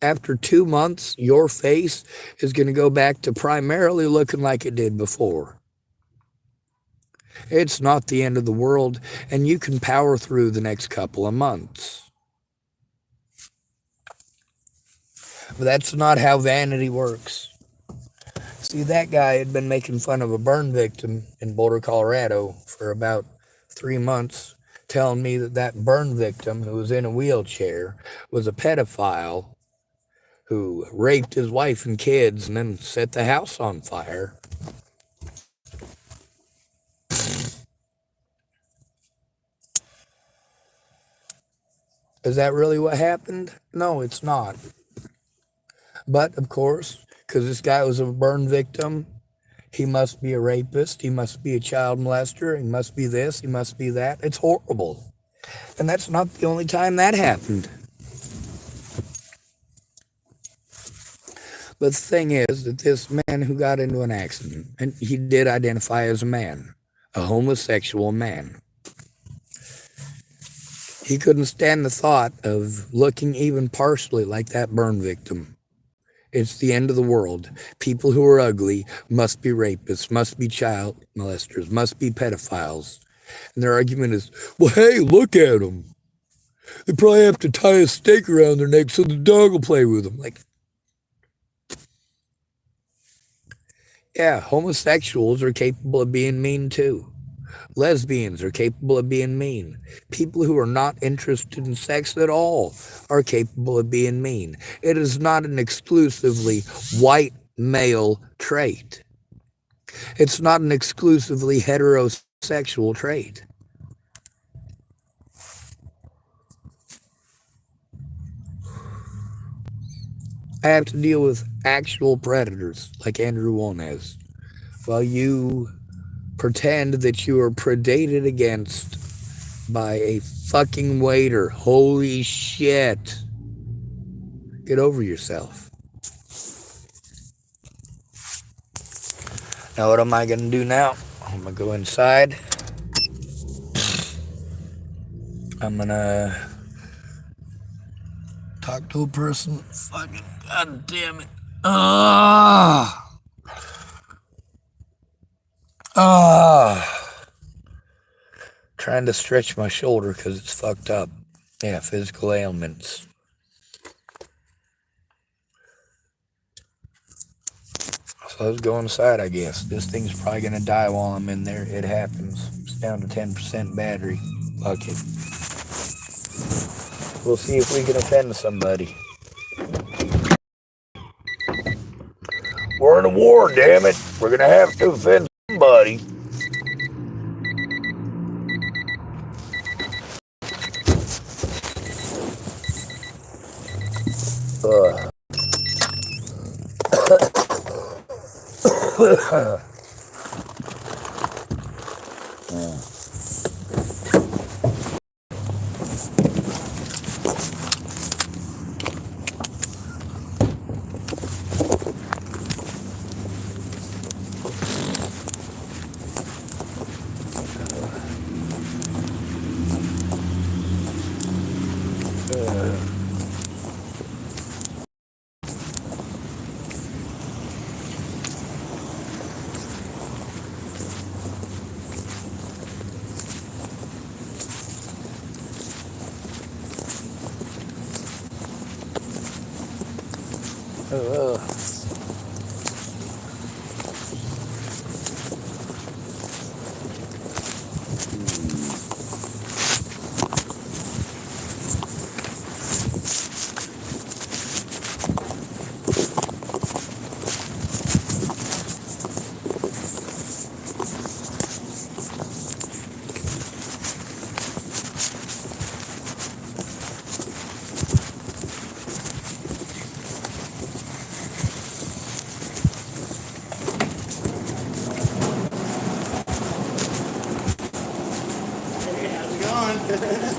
After 2 months, your face is going to go back to primarily looking like it did before. It's not the end of the world, and you can power through the next couple of months. But that's not how vanity works. See, that guy had been making fun of a burn victim in Boulder, Colorado for about 3 months, telling me that that burn victim who was in a wheelchair was a pedophile who raped his wife and kids and then set the house on fire. Is that really what happened? No, it's not. But, of course, because this guy was a burn victim, he must be a rapist, he must be a child molester, he must be this, he must be that. It's horrible. And that's not the only time that happened. But the thing is that this man who got into an accident, and he did identify as a man, a homosexual man, he couldn't stand the thought of looking even partially like that burn victim. It's the end of the world. People who are ugly must be rapists, must be child molesters, must be pedophiles. And their argument is, well, hey, look at them. They probably have to tie a stake around their neck so the dog will play with them. Like, yeah, homosexuals are capable of being mean too. Lesbians are capable of being mean. People who are not interested in sex at all are capable of being mean. It is not an exclusively white male trait. It's not an exclusively heterosexual trait. I have to deal with actual predators like Andrew Wolnez, while you pretend that you are predated against by a fucking waiter. Holy shit. Get over yourself. Now what am I going to do now? I'm going to go inside. I'm going to talk to a person. Fucking god damn it. Trying to stretch my shoulder because it's fucked up. Yeah, physical ailments. So let's go inside, I guess. This thing's probably going to die while I'm in there. It happens. It's down to 10% battery. Fuck it. We'll see if we can offend somebody. We're in a war, damn it. We're going to have to offend somebody.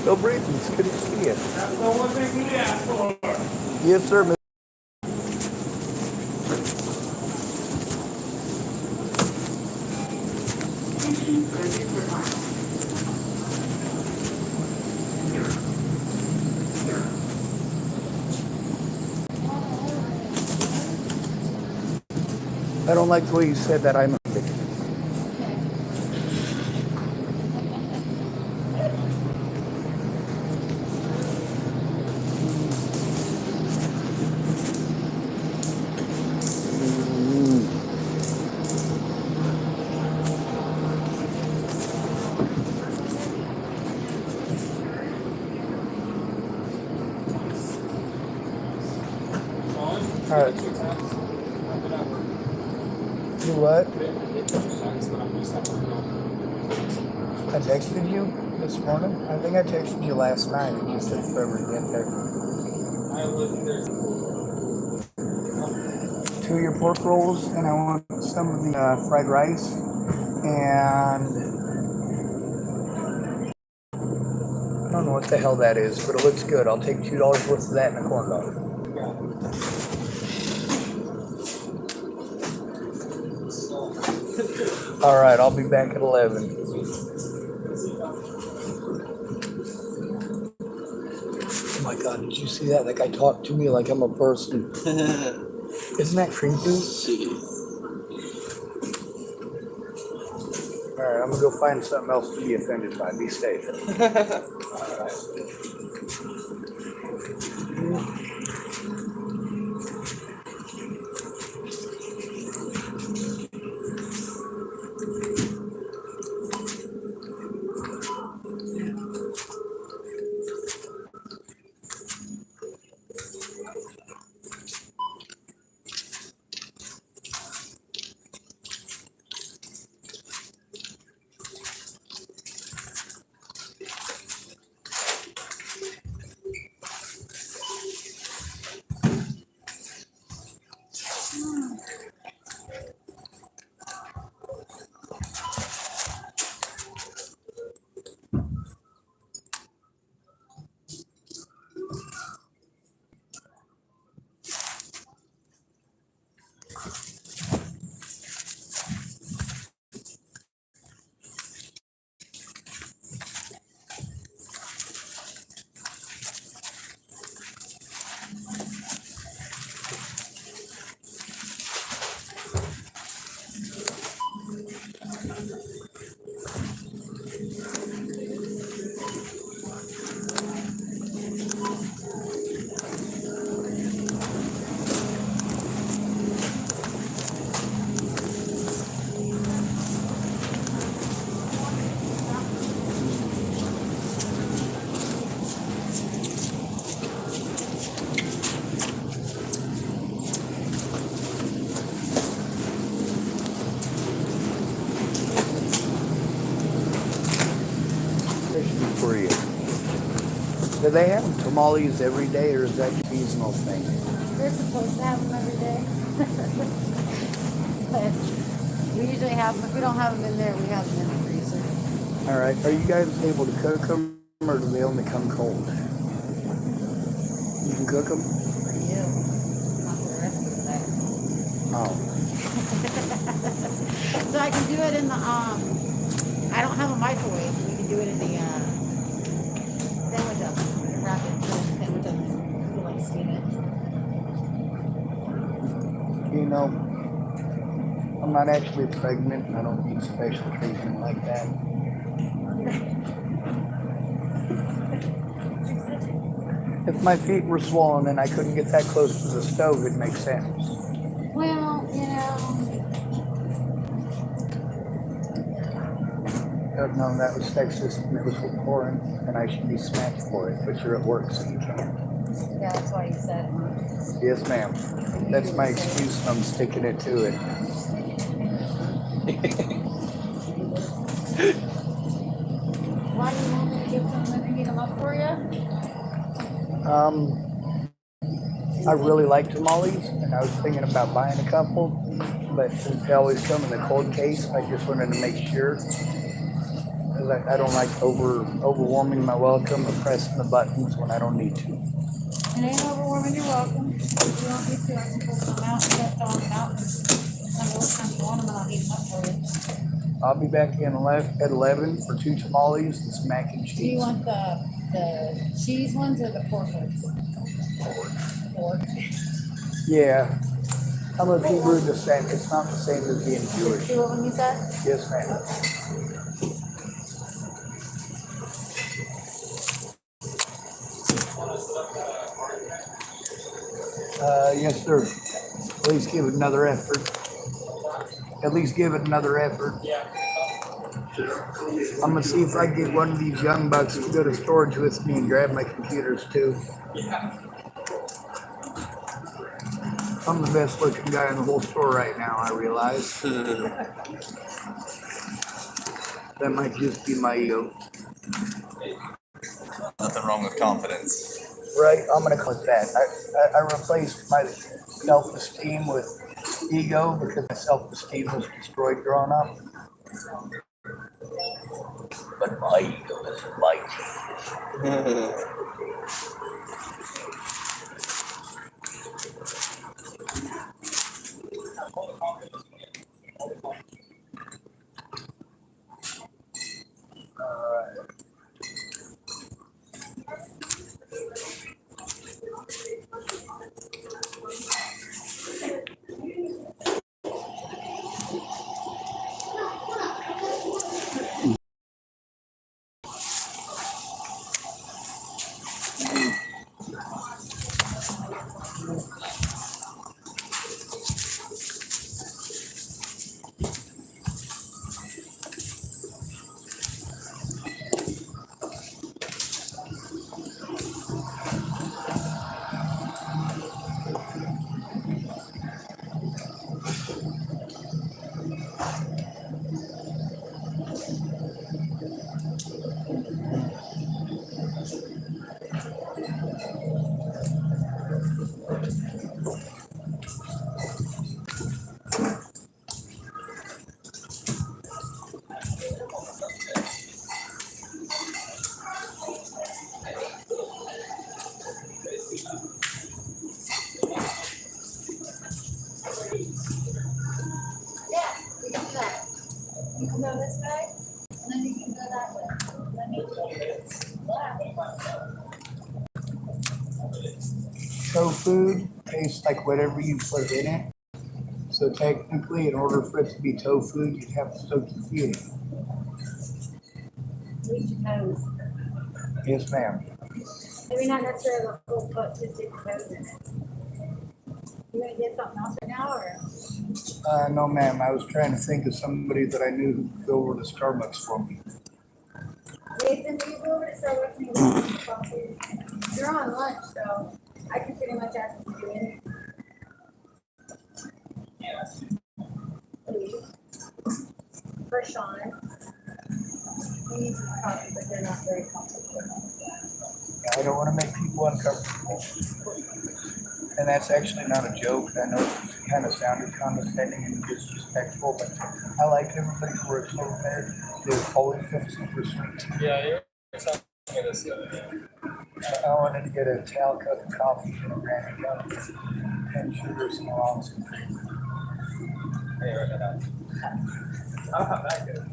Still breathing. It's good to see you. That's the one thing we asked for. Yes, sir. I don't like the way you said that. I'm offended. All right. You what? I texted you this morning. I think I texted you last night. It just took forever to get there. 2 of your pork rolls, and I want some of the fried rice, and I don't know what the hell that is, but it looks good. I'll take $2 worth of that and a corn dog. All right, I'll be back at 11. Oh my God, did you see that? That guy talked to me like I'm a person. Isn't that creepy? All right, I'm gonna go find something else to be offended by. Be safe. All right. Question for you. Do they have tamales every day, or is that a seasonal thing? They're supposed to have them every day. But we usually have them. If we don't have them in there, we have them in the freezer. All right. Are you guys able to cook them, or do they only come cold? You can cook them? For you. Not for the rest of the day. Oh. So I can do it in the, I don't have a microwave. We can do it in the, sandwich oven. Wrap it in the sandwich oven. You like steam it. You know, I'm not actually pregnant, and I don't need special treatment like that. If my feet were swollen and I couldn't get that close to the stove, it'd make sense. Well, you know. No, that was sexist and it was foreign, and I should be smacked for it, but you're at work, so you can't. Yeah, that's why you said it. Yes, ma'am. That's my excuse, and I'm sticking it to it. Why do you want me to get some and heat them up for you? I really like tamales, and I was thinking about buying a couple, but since they always come in the cold case, I just wanted to make sure. because I don't like overwarming my welcome or pressing the buttons when I don't need to. It ain't overwarming your welcome. If you want me to, I can pull some out and set on them out. And what time you want them, and I'll heat them up for you. I'll be back in at 11 for 2 tamales and some mac and cheese. Do you want the cheese ones or the pork ones? Pork. Yeah. I'm a Hebrew descent. It's not the same as being Jewish. See what one you said? Yes, ma'am. Yes, sir. At least give it another effort. At least give it another effort. I'm gonna see if I can get one of these young bucks to go to storage with me and grab my computers too. I'm the best looking guy in the whole store right now, I realize. That might just be my ego. Nothing wrong with confidence. Right, I'm gonna click that. I replaced my self-esteem with ego because my self-esteem was destroyed growing up. But my ego is mighty. Yeah, we can do that. You can go this way, and then you can go that way. Let me Tofu tastes like whatever you put in it. So technically, in order for it to be tofu, you'd have to soak your feet in it. reach your toes. Yes, ma'am. Maybe not necessarily the full foot, just your toes in it. You gonna get something else right now, or? No, ma'am. I was trying to think of somebody that I knew who could go over to Starbucks for me. Nathan, do you go over to Starbucks and get some coffee? You're on lunch, so I can pretty much ask you to do anything. Please. For Sean. He needs some coffee, but they're not very comfortable. I don't want to make people uncomfortable. And that's actually not a joke. I know it kind of sounded condescending and disrespectful, but I like everybody who works over there. They've always been super sweet. Yeah, you're telling me this. I wanted to get a towel cup of coffee and a granny cup and sugar, some along some cream. Hey, right now. How about that good?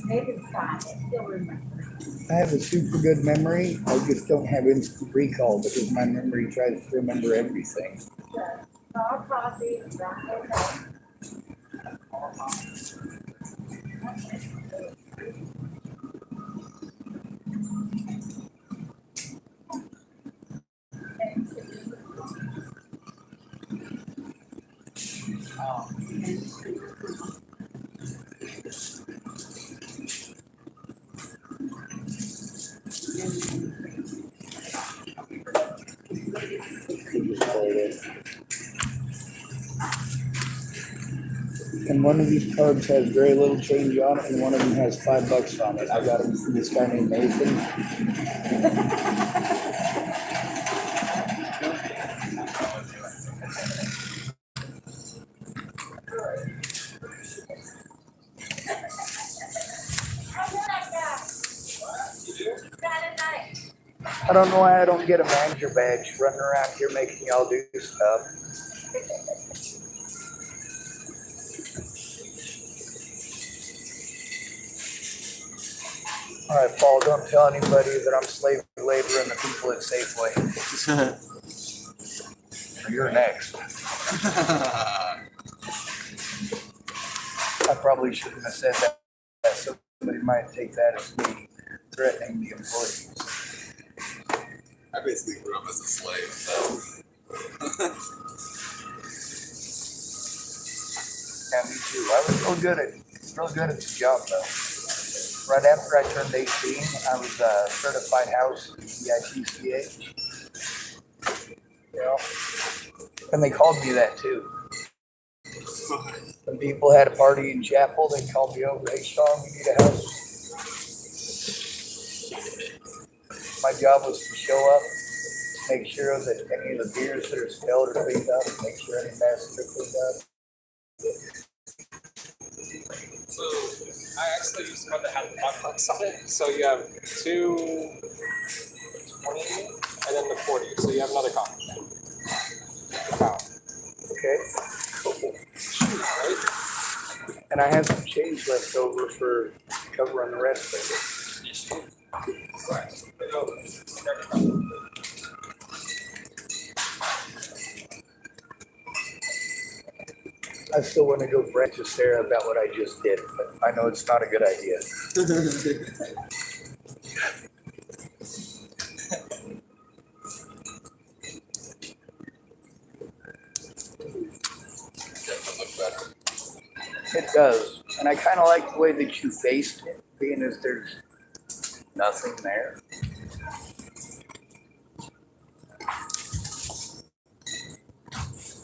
Nathan's fine. They still remember. I have a super good memory. I just don't have instant recall because my memory tries to remember everything. All coffee, brown coffee. And one of these cards has very little change on it, and one of them has $5 on it. I got them from this guy named Nathan. I don't know why I don't get a manager badge running around here making y'all do stuff. All right, Paul, don't tell anybody that I'm slave labor and the people at Safeway. You're next. I probably shouldn't have said that. Somebody might take that as me threatening the employees. I basically grew up as a slave, so. Yeah, me too. I was real good at the job though. Right after I turned 18, I was a certified house EITCH. You know, and they called me that too. When people had a party in chapel, they called me over. Hey, Sean, we need a house. My job was to show up, make sure that any of the beers that are spilled are cleaned up, make sure any messes are cleaned up. So I actually used one that had 5 bucks on it. So you have 2 20 and then the 40. So you have another copy. Wow. Okay. Cool. Right? And I have some change left over for covering the rest of it. Right. I still want to go brag to Sarah about what I just did, but I know it's not a good idea. Look better. It does. And I kind of like the way that you faced it, being as there's nothing there.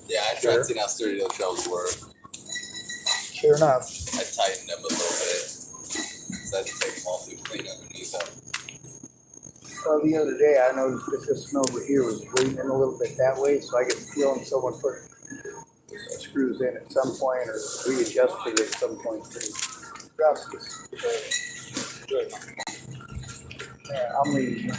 Yeah, I tried seeing how sturdy those shelves were. Sure enough. I tightened them a little bit. So I had to take them all through clean underneath them. Well, the other day I noticed that this one over here was bleeding a little bit that way, so I get the feeling someone put screws in at some point or readjusted at some point. Good. Yeah, I'm leaving.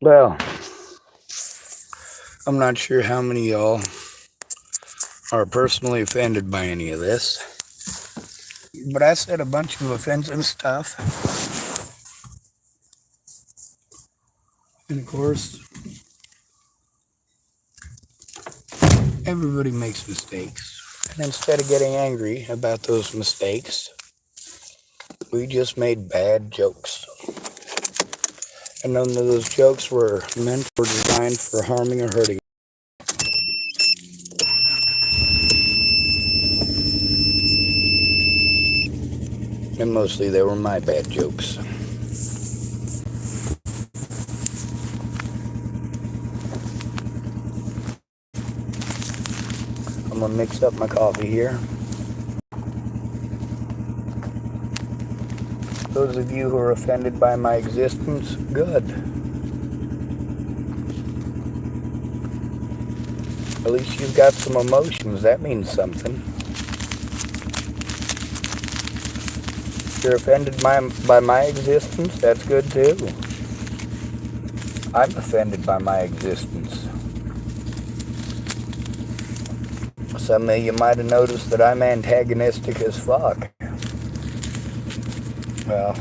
Well, I'm not sure how many of y'all are personally offended by any of this, but I said a bunch of offensive stuff. And of course, everybody makes mistakes. And instead of getting angry about those mistakes, we just made bad jokes. And none of those jokes were meant or designed for harming or hurting. And mostly they were my bad jokes. I'm gonna mix up my coffee here. Those of you who are offended by my existence, good. At least you've got some emotions. That means something. If you're offended by my existence, that's good too. I'm offended by my existence. Some of you might have noticed that I'm antagonistic as fuck. Well,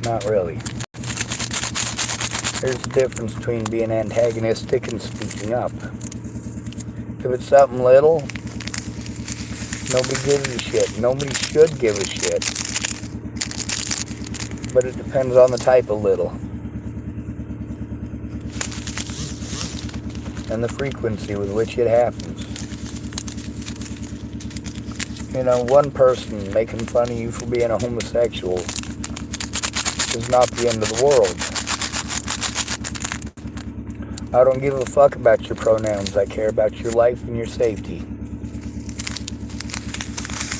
not really. There's a difference between being antagonistic and speaking up. If it's something little, nobody gives a shit. Nobody should give a shit. But it depends on the type of little. And the frequency with which it happens. You know, one person making fun of you for being a homosexual is not the end of the world. I don't give a fuck about your pronouns. I care about your life and your safety.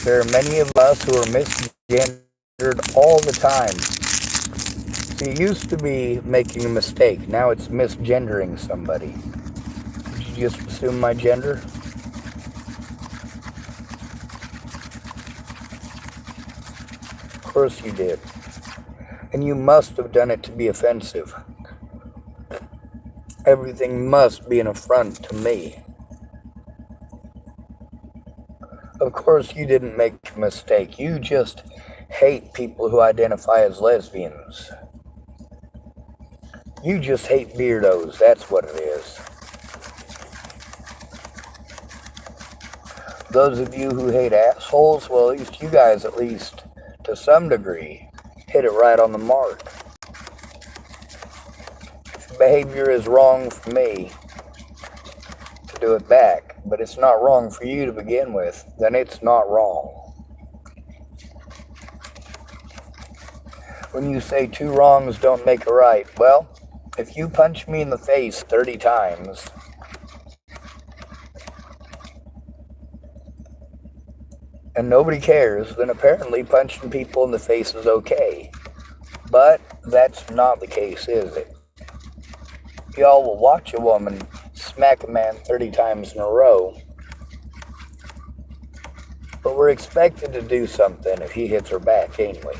There are many of us who are misgendered all the time. See, it used to be making a mistake. Now it's misgendering somebody. Did you just assume my gender? Of course you did. And you must have done it to be offensive. Everything must be an affront to me. Of course you didn't make a mistake. You just hate people who identify as lesbians. You just hate beardos. That's what it is. Those of you who hate assholes, well, at least you guys, at least to some degree, hit it right on the mark. If behavior is wrong for me to do it back, but it's not wrong for you to begin with, then it's not wrong. When you say two wrongs don't make a right, well, if you punch me in the face 30 times, and nobody cares, then apparently punching people in the face is okay. But that's not the case, is it? Y'all will watch a woman smack a man 30 times in a row, but we're expected to do something if he hits her back, ain't we?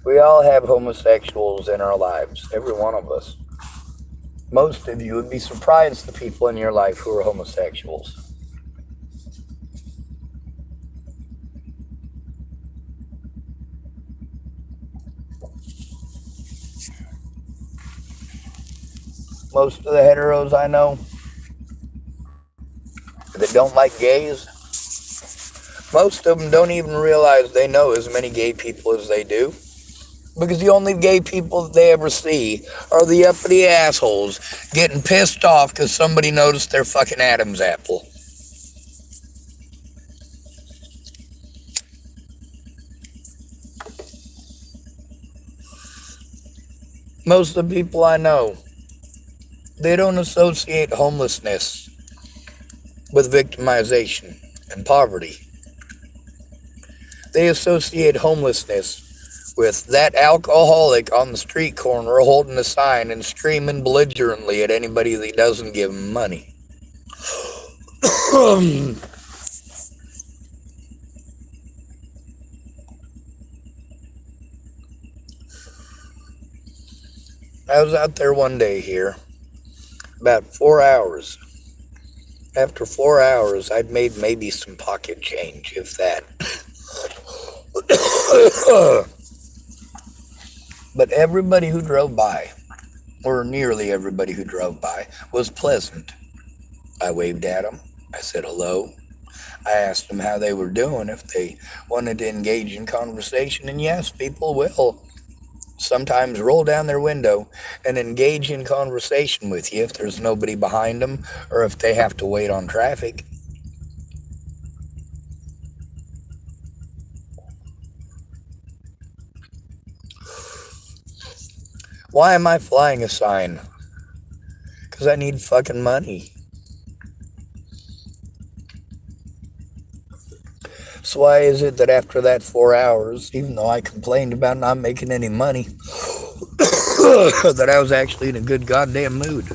We all have homosexuals in our lives, every one of us. Most of you would be surprised the people in your life who are homosexuals. Most of the heteros I know that don't like gays, most of them don't even realize they know as many gay people as they do. Because the only gay people that they ever see are the uppity assholes getting pissed off because somebody noticed their fucking Adam's apple. Most of the people I know, they don't associate homelessness with victimization and poverty. They associate homelessness with that alcoholic on the street corner holding a sign and screaming belligerently at anybody that doesn't give him money. I was out there one day here, about 4 hours. After 4 hours, I'd made maybe some pocket change, if that. But everybody who drove by or nearly everybody who drove by, was pleasant. I waved at them. I said hello. I asked them how they were doing, if they wanted to engage in conversation, and yes, people will sometimes roll down their window and engage in conversation with you if there's nobody behind them or if they have to wait on traffic. Why am I flying a sign? Because I need fucking money. So why is it that after that 4 hours, even though I complained about not making any money, that I was actually in a good goddamn mood?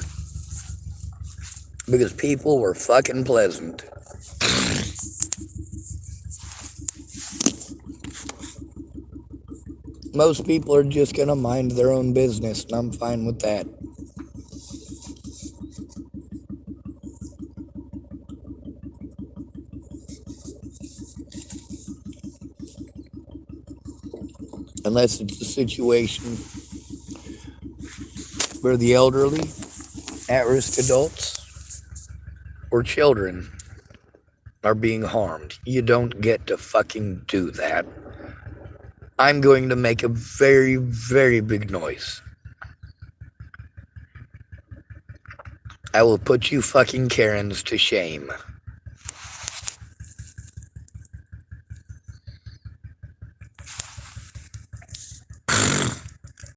Because people were fucking pleasant. Most people are just gonna mind their own business, and I'm fine with that. Unless it's a situation where the elderly, at-risk adults, or children are being harmed. You don't get to fucking do that. I'm going to make a very, very big noise. I will put you fucking Karens to shame.